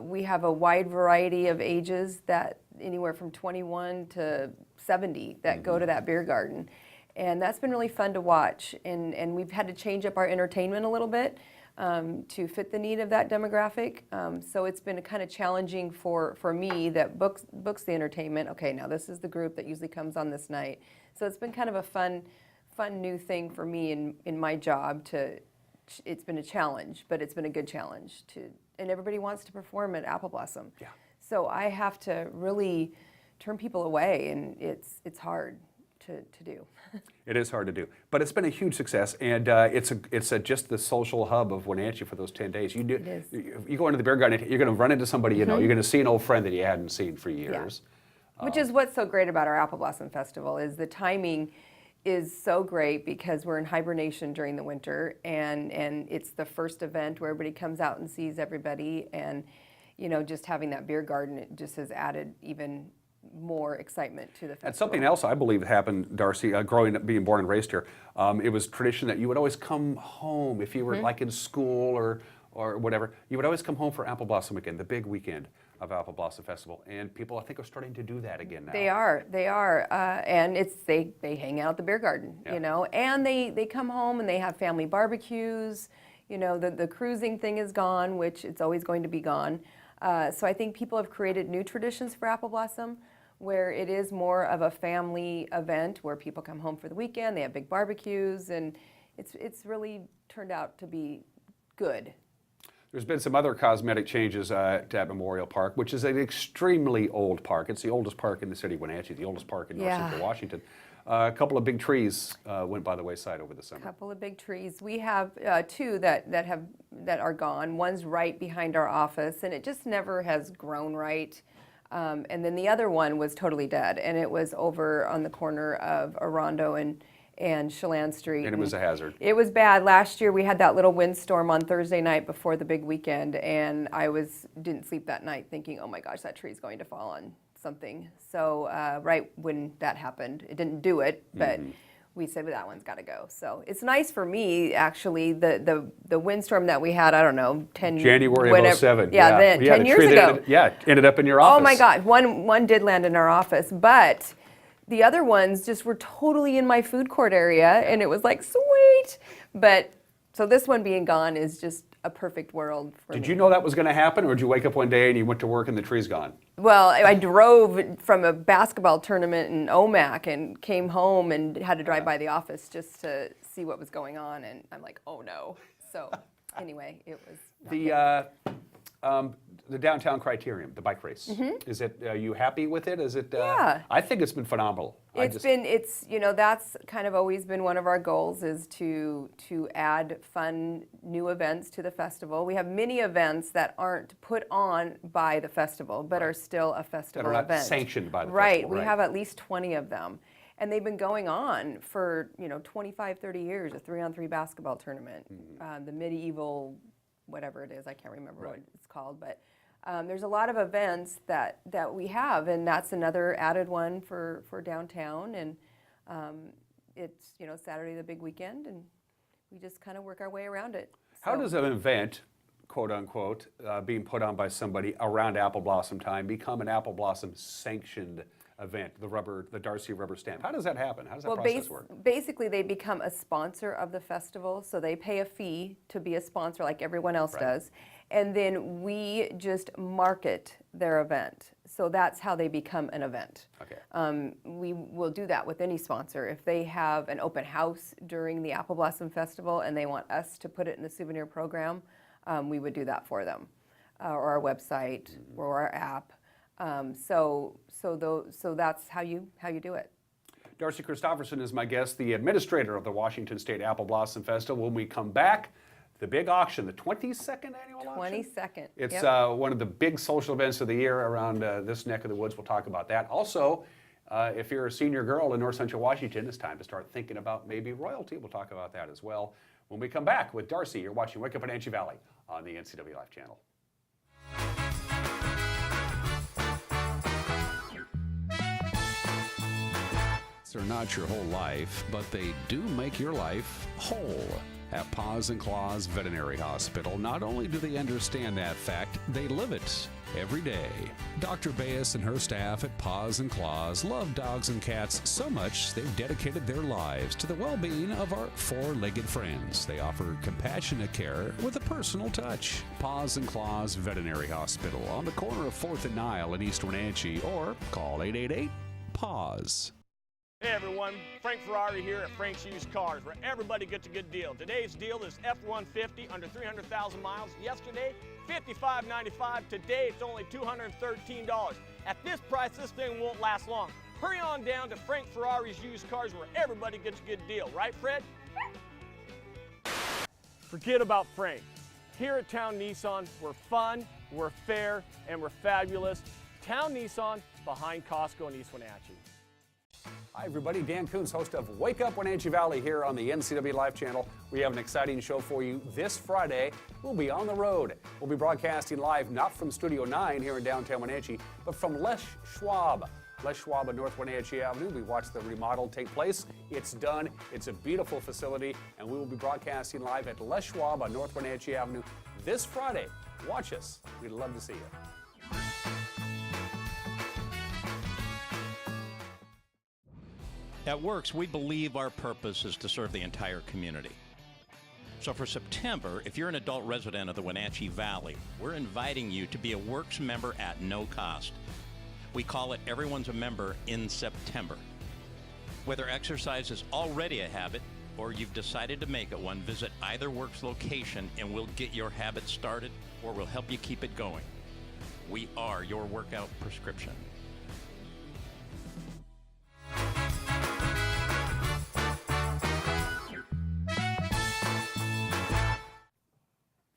We have a wide variety of ages, that anywhere from 21 to 70 that go to that beer garden. And that's been really fun to watch. And we've had to change up our entertainment a little bit to fit the need of that demographic. So it's been kind of challenging for me that books the entertainment. Okay, now this is the group that usually comes on this night. So it's been kind of a fun new thing for me in my job. It's been a challenge, but it's been a good challenge and everybody wants to perform at Apple Blossom. Yeah. So I have to really turn people away, and it's hard to do. It is hard to do, but it's been a huge success, and it's just the social hub of Wenatchee for those 10 days. You go into the beer garden, you're going to run into somebody you know. You're going to see an old friend that you hadn't seen for years. Which is what's so great about our Apple Blossom Festival, is the timing is so great, because we're in hibernation during the winter, and it's the first event where everybody comes out and sees everybody, and just having that beer garden, it just has added even more excitement to the festival. And something else I believe happened, Darcy, growing up, being born and raised here, it was tradition that you would always come home if you were like in school or whatever. You would always come home for Apple Blossom weekend, the big weekend of Apple Blossom Festival, and people I think are starting to do that again now. They are, and they hang out at the beer garden, and they come home and they have family barbecues. The cruising thing is gone, which it's always going to be gone. So I think people have created new traditions for Apple Blossom, where it is more of a family event where people come home for the weekend, they have big barbecues, and it's really turned out to be good. There's been some other cosmetic changes at Memorial Park, which is an extremely old park. It's the oldest park in the city of Wenatchee, the oldest park in North Central Washington. A couple of big trees went by the wayside over the summer. A couple of big trees. We have two that are gone. One's right behind our office, and it just never has grown right. And then the other one was totally dead, and it was over on the corner of Orondo and Chelan Street. And it was a hazard. It was bad. Last year we had that little windstorm on Thursday night before the big weekend, and I didn't sleep that night thinking, oh my gosh, that tree's going to fall on something. So right when that happened, it didn't do it, but we said, well, that one's got to go. So it's nice for me, actually, the windstorm that we had, I don't know, January of 2007. Yeah, then 10 years ago. Ended up in your office. Oh my God, one did land in our office, but the other ones just were totally in my food court area, and it was like, sweet. But so this one being gone is just a perfect world for me. Did you know that was going to happen, or did you wake up one day and you went to work and the tree's gone? Well, I drove from a basketball tournament in Omak and came home and had to drive by the office just to see what was going on, and I'm like, oh no. So anyway, it was the downtown criterium, the bike race. Is it? Are you happy with it? Is it? Yeah. I think it's been phenomenal. It's that's kind of always been one of our goals, is to add fun new events to the festival. We have many events that aren't put on by the festival, but are still a festival that are not event. sanctioned by the right. festival. We have at least 20 of them. And they've been going on for 25, 30 years, a 3-on-3 basketball tournament, the medieval, whatever it is, I can't remember what it's called, but there's a lot of events that we have, and that's another added one for downtown, and it's Saturday the big weekend, and we just kind of work our way around it. How does an event, quote unquote, being put on by somebody around Apple Blossom time become an Apple Blossom sanctioned event, the Darcy rubber stamp. How does that happen? How does that Well, process work? basically they become a sponsor of the festival, so they pay a fee to be a sponsor like everyone else does, and then we just market their event. So that's how they become an event. Okay. We will do that with any sponsor. If they have an open house during the Apple Blossom Festival and they want us to put it in the souvenir program, we would do that for them, or our website, or our app. So that's how you do it. Darcy Christopherson is my guest, the administrator of the Washington State Apple Blossom Festival. When we come back, the big auction, the 22nd annual auction? 22nd. It's one of the big social events of the year around this neck of the woods. We'll talk about that. Also, if you're a senior girl in North Central Washington, it's time to start thinking about maybe royalty. We'll talk about that as well when we come back with Darcy. You're watching Wake Up in Wenatchee Valley on the NCW Life channel. They're not your whole life, but they do make your life whole. At Paws and Claws Veterinary Hospital, not only do they understand that fact, they live it every day. Dr. Baez and her staff at Paws and Claws love dogs and cats so much they've dedicated their lives to the well-being of our four-legged friends. They offer compassionate care with a personal touch. Paws and Claws Veterinary Hospital on the corner of 4th and Nile in East Wenatchee, or call 888-PAWS. Hey everyone, Frank Ferrari here at Frank's Used Cars, where everybody gets a good deal. Today's deal is F-150 under 300,000 miles. Yesterday, $55.95. Today, it's only $213. At this price, this thing won't last long. Hurry on down to Frank Ferrari's Used Cars, where everybody gets a good deal. Right, Fred? Forget about Frank. Here at Town Nissan, we're fun, we're fair, and we're fabulous. Town Nissan, behind Costco in East Wenatchee. Hi everybody, Dan Coons, host of Wake Up Wenatchee Valley here on the NCW Life channel. We have an exciting show for you this Friday. We'll be on the road. We'll be broadcasting live not from Studio 9 here in downtown Wenatchee, but from Les Schwab. Les Schwab on North Wenatchee Avenue. We watched the remodel take place. It's done. It's a beautiful facility, and we will be broadcasting live at Les Schwab on North Wenatchee Avenue this Friday. Watch us. We'd love to see you. At Works, we believe our purpose is to serve the entire community. So for September, if you're an adult resident of the Wenatchee Valley, we're inviting you to be a Works member at no cost. We call it Everyone's a Member in September. Whether exercise is already a habit or you've decided to make it one, visit either Works location and we'll get your habit started or we'll help you keep it going. We are your workout prescription.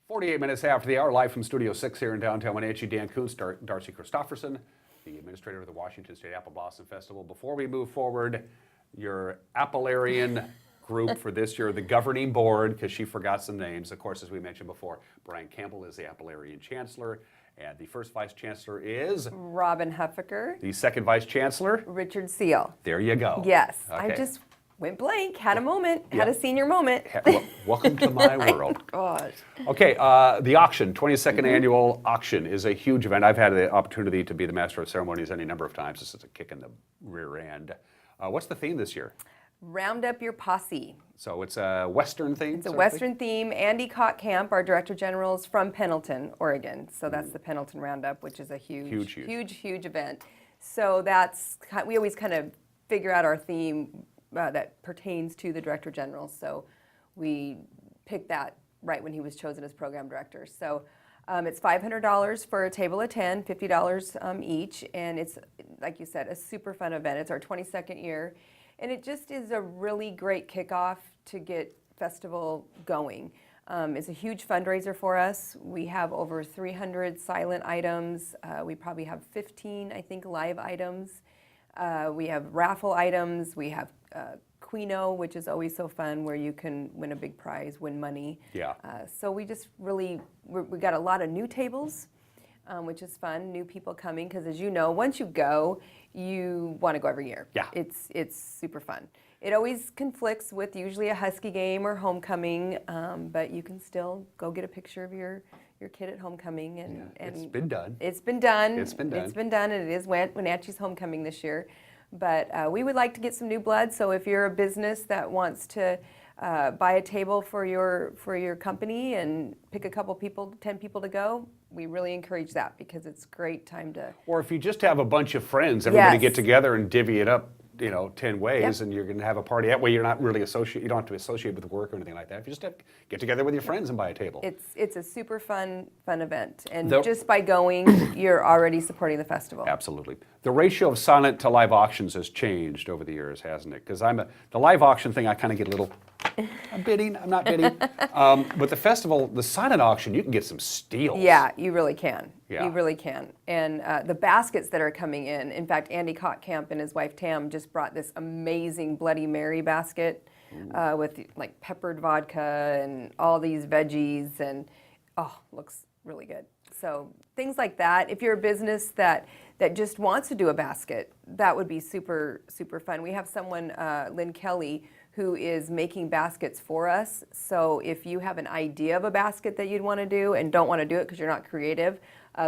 48 minutes after the hour, live from Studio 6 here in downtown Wenatchee. Dan Coons, Darcy Christopherson, the administrator of the Washington State Apple Blossom Festival. Before we move forward, your Applearian group for this year, the governing board, because she forgot some names. Of course, as we mentioned before, Brian Campbell is the Applearian Chancellor, and the first Vice Chancellor is? Robin Huffaker. The second Vice Chancellor? Richard Seal. There you go. Yes, Okay. I just went blank, had a moment, had a senior moment. Welcome to my world. Gosh. Okay, the auction, 22nd annual auction is a huge event. I've had the opportunity to be the master of ceremonies any number of times. This is a kick in the rear end. What's the theme this year? Round up your posse. So it's a Western theme? It's a Western theme. Andy Camp, our Director General, is from Pendleton, Oregon. So that's the Pendleton Roundup, which is a huge event. So we always kind of figure out our theme that pertains to the Director General. So we picked that right when he was chosen as Program Director. So it's $500 for a table of 10, $50 each. And it's, like you said, a super fun event. It's our 22nd year. And it just is a really great kickoff to get festival going. It's a huge fundraiser for us. We have over 300 silent items. We probably have 15, I think, live items. We have raffle items. We have Quino, which is always so fun, where you can win a big prize, win money. Yeah. So we just really, we got a lot of new tables, which is fun, new people coming, because as you know, once you go, you want to go every year. Yeah. It's super fun. It always conflicts with usually a Husky game or homecoming, but you can still go get a picture of your kid at homecoming. And it's been done. It's been done. It's been done. It's been done, and it is Wenatchee's homecoming this year. But we would like to get some new blood, so if you're a business that wants to buy a table for your company and pick a couple people, 10 people to go, we really encourage that because it's a great time to... Or if you just have a bunch of friends, everybody Yes. get together and divvy it up, 10 ways, Yep. and you're going to have a party. That way you're not really you don't have to associate with work or anything like that. If you just get together with your friends and buy a table. It's a super fun event, and The- just by going, you're already supporting the festival. Absolutely. The ratio of silent to live auctions has changed over the years, hasn't it? Because the live auction thing, I kind of get a little, I'm bidding, I'm not bidding. But the festival, the silent auction, you can get some steals. Yeah, you really can. Yeah. You really can. And the baskets that are coming in fact, Andy Kottkamp and his wife Tam just brought this amazing Bloody Mary basket with like peppered vodka and all these veggies, and looks really good. So things like that. If you're a business that just wants to do a basket, that would be super, super fun. We have someone, Lynn Kelly, who is making baskets for us. So if you have an idea of a basket that you'd want to do and don't want to do it because you're not creative,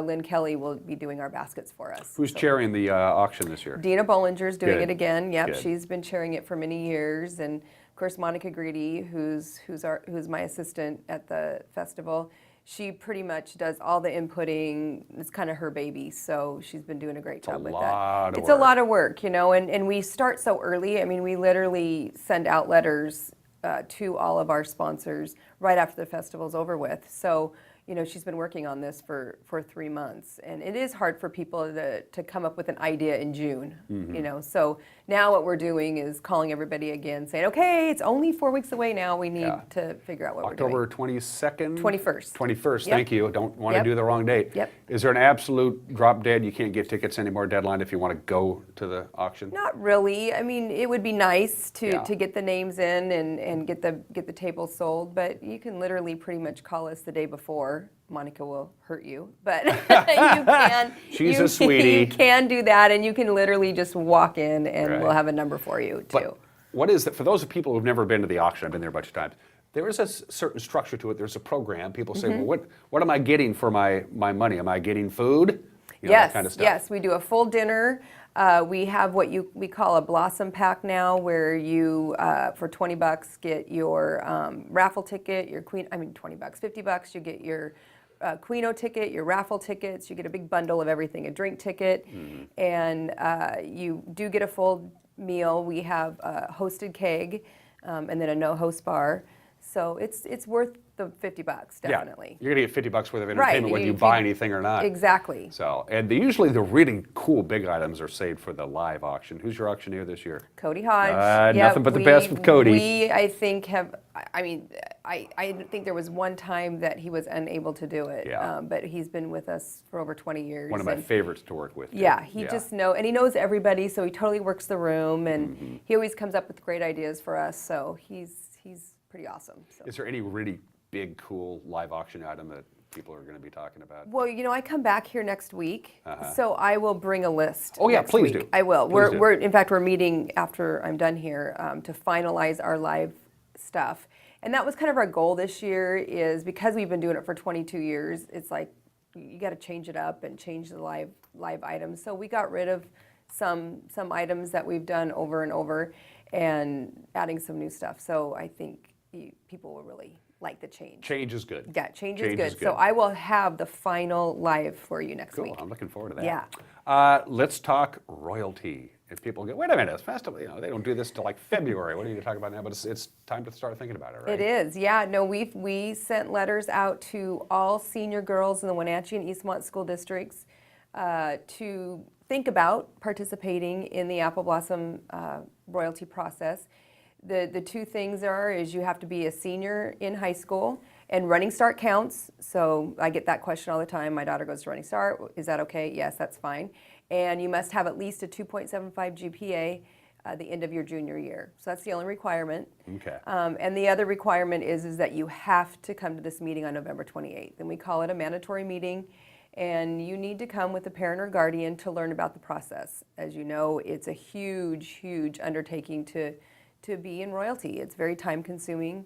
Lynn Kelly will be doing our baskets for us. Who's chairing the auction this year? Dina Bollinger's doing Good. it again. Yep, Good. she's been chairing it for many years, and of course Monica Greedy, who's my assistant at the festival. She pretty much does all the inputting. It's kind of her baby, so she's been doing a great job with that. It's a lot of work, and we start so early. I mean, we literally send out letters to all of our sponsors right after the festival's over with. So, she's been working on this for 3 months, and it is hard for people to come up with an idea in June, So now what we're doing is calling everybody again, saying, okay, it's only 4 weeks away now. We need to figure out what we're doing. October 22nd? 21st. 21st, Yep. thank you. Don't want to Yep. do the wrong date. Yep. Is there an absolute drop dead, you can't get tickets anymore deadline if you want to go to the auction? Not really. I mean, it would be nice to Yeah. get the names in and get the tables sold, but you can literally pretty much call us the day before. Monica will hurt you, but you can. She's a sweetie. You can do that, and you can literally just walk in, and Right. we'll have a number for you too. But what is it, for those people who've never been to the auction, I've been there a bunch of times, there is a certain structure to it. There's a program. People say, well, what am I getting for my money? Am I getting food? Yes, that kind of stuff. yes, we do a full dinner. We have what we call a blossom pack now, where you for $20 get your raffle ticket, your $20, $50. You get your Quino ticket, your raffle tickets. You get a big bundle of everything, a drink ticket, and you do get a full meal. We have a hosted keg, and then a no-host bar. So it's worth the $50, definitely. Yeah, you're going to get $50 worth of Right, entertainment whether you buy anything or not. Exactly. So, and usually the really cool big items are saved for the live auction. Who's your auctioneer this year? Cody Hodge. Nothing but the best with Cody. We, I think, I think there was one time that he was unable to do it. Yeah. But he's been with us for over 20 years. One of my and favorites to work with. too. Yeah, he he knows everybody, so he totally works the room, and he always comes up with great ideas for us. So he's pretty awesome. So. Is there any really big, cool live auction item that people are going to be talking about? Well, I come back here next week, so I will bring a list. Oh, yeah, next please week. do. I will. Please do. In fact, we're meeting after I'm done here to finalize our live stuff. And that was kind of our goal this year, is because we've been doing it for 22 years, it's like you got to change it up and change the live items. So we got rid of some items that we've done over and over and adding some new stuff. So I think people will really like the change. Change is good. Yeah, change is good. So I will have the final live for you next week. Cool, I'm looking forward to that. Yeah. Let's talk royalty. If people go, wait a minute, it's festival, they don't do this till like February. What are you talking about now? But it's time to start thinking about it, right? It is, yeah. No, we sent letters out to all senior girls in the Wenatchee and Eastmont school districts to think about participating in the Apple Blossom royalty process. The two things is you have to be a senior in high school, and Running Start counts. So I get that question all the time. My daughter goes to Running Start. Is that okay? Yes, that's fine. And you must have at least a 2.75 GPA at the end of your junior year. So that's the only requirement. Okay. And the other requirement is that you have to come to this meeting on November 28th. And we call it a mandatory meeting. And you need to come with a parent or guardian to learn about the process. As you know, it's a huge, huge undertaking to to be in royalty. It's very time consuming.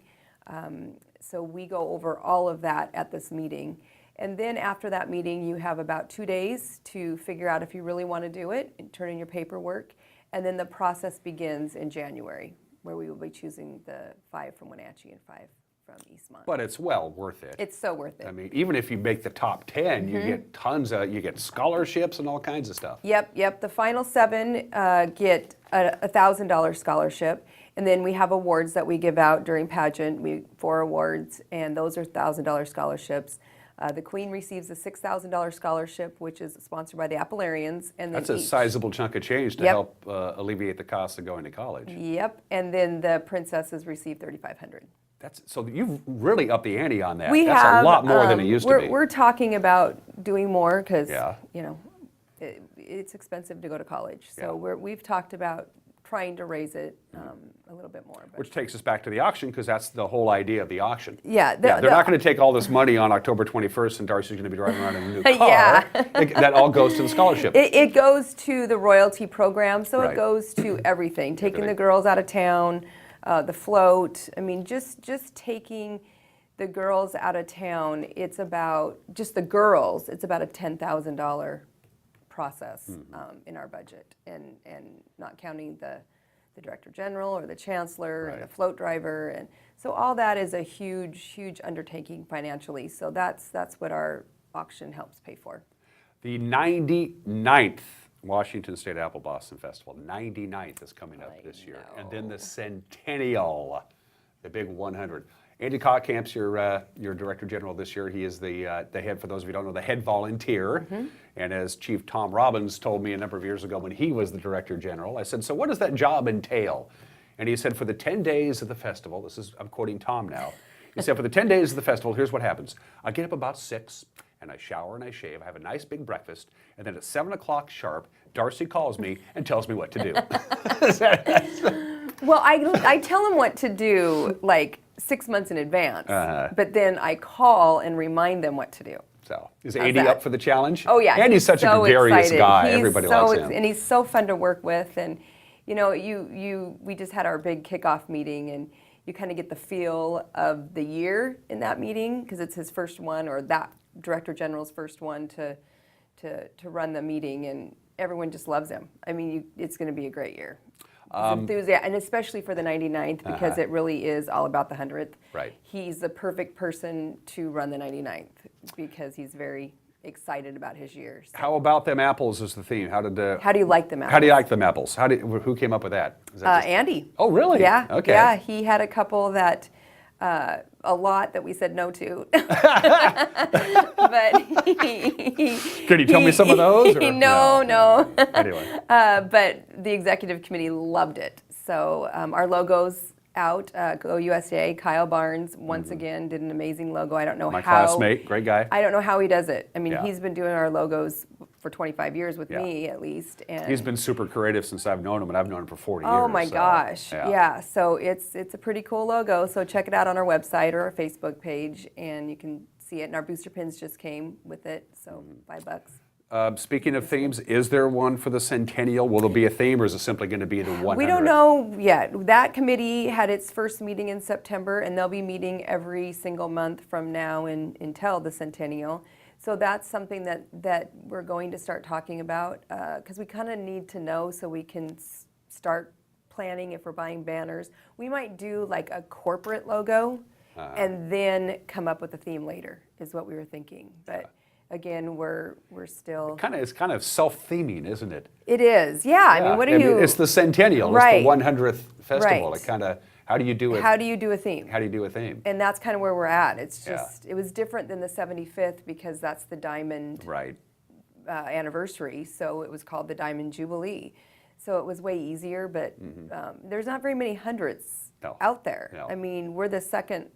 So we go over all of that at this meeting. And then after that meeting, you have about 2 days to figure out if you really want to do it and turn in your paperwork. And then the process begins in January, where we will be choosing the 5 from Wenatchee and 5 from Eastmont. But it's well worth it. It's so worth it. I mean, even if you make the top 10, you get tons of, you get scholarships and all kinds of stuff. Yep. The final 7 get a $1,000 scholarship. And then we have awards that we give out during pageant, 4 awards, and those are $1,000 scholarships. The Queen receives a $6,000 scholarship, which is sponsored by the Appalarians. And then That's a sizable chunk of change to help alleviate the cost of going to college. Yep, and then the princesses receive $3,500. So you've really upped the ante on that. We That's have a lot more than it used to be. We're talking about doing more because you know it's expensive to go to college. So we've talked about trying to raise it a little bit more. Which takes us back to the auction, because that's the whole idea of the auction. Yeah. They're not going to take all this money on October 21st and Darcy's going to be driving around in a new car. That all goes to the scholarship. It goes to the royalty program, so it goes to everything. Taking the girls out of town, the float. I mean, just taking the girls out of town, it's about, just the girls, it's about a $10,000 process in our budget, and not counting the director general or the chancellor and the float driver, and so all that is a huge undertaking financially. So that's what our auction helps pay for. The 99th Washington State Apple Blossom Festival, 99th is coming up this year, and then the Centennial, the big 100. Andy Kottkamp's your Director General this year. He is the head, for those of you who don't know, the head volunteer. And as Chief Tom Robbins told me a number of years ago when he was the Director General, I said, so what does that job entail? And he said, for the 10 days of the festival, I'm quoting Tom now, he said, for the 10 days of the festival, here's what happens. I get up about 6, and I shower and I shave, I have a nice big breakfast, and then at 7 o'clock sharp, Darcy calls me and tells me what to do. Well, I tell him what to do like 6 months in advance, but then I call and remind them what to do. So, is Andy up for the challenge? Oh yeah, Andy's such a gregarious guy. Everybody likes him. And he's so fun to work with. And you know, we just had our big kickoff meeting, and you kind of get the feel of the year in that meeting because it's his first one, or that Director General's first one to run the meeting, and everyone just loves him. I mean, it's going to be a great year. Enthusiastic, and especially for the 99th, because it really is all about the 100th. Right. He's the perfect person to run the 99th because he's very excited about his year. So. How about them apples is the theme? How do you like them apples? How do you like them apples? Who came up with that? Is that Andy. Oh, really? Yeah. Okay. Yeah, he had a couple that, a lot that we said no to. But Can you tell me some of those? Or? No. Anyway. But the executive committee loved it. So our logo's out. Go USA. Kyle Barnes once again did an amazing logo. I don't know My classmate, great guy. I don't know how he does it. I mean, he's been doing our logos for 25 years with me at least. And he's been super creative since I've known him, and I've known him for 40 years. Oh my gosh. Yeah. So it's a pretty cool logo. So check it out on our website or our Facebook page, and you can see it. And our booster pins just came with it. So $5. Speaking of themes, is there one for the Centennial? Will there be a theme, or is it simply going to be the 100? We don't know yet. That committee had its first meeting in September, and they'll be meeting every single month from now until the Centennial. So that's something that we're going to start talking about because we kind of need to know so we can start planning if we're buying banners. We might do like a corporate logo and then come up with a theme later is what we were thinking. But again, we're still... It's kind of self-theming, isn't it? It is, yeah. I mean, what do you... It's the Centennial. Right. It's the 100th festival. Right. It kind of... How do you do it? How do you do a theme? How do you do a theme? And that's kind of where we're at. It's just, it was different than the 75th because that's the Diamond anniversary. So it was called the Diamond Jubilee. So it was way easier, but there's not very many hundreds out there. No. I mean, we're the second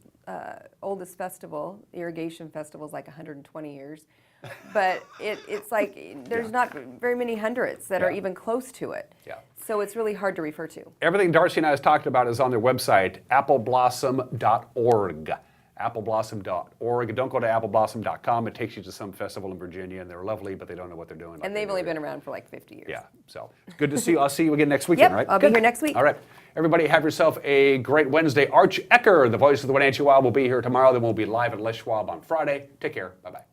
oldest festival. Irrigation Festival is like 120 years. But it's like there's not very many hundreds that are even close to it. Yeah. So it's really hard to refer to. Everything Darcy and I has talked about is on their website, appleblossom.org. appleblossom.org. Don't go to appleblossom.com. It takes you to some festival in Virginia, and they're lovely, but they don't know what they're doing. And they've only been around for like 50 years. Yeah, so it's good to see you. I'll see you again next weekend, Yep, right? I'll be here next week. All right. Everybody have yourself a great Wednesday. Arch Ecker, the voice of the Wenatchee Wild, will be here tomorrow. Then we'll be live at Les Schwab on Friday. Take care. Bye-bye.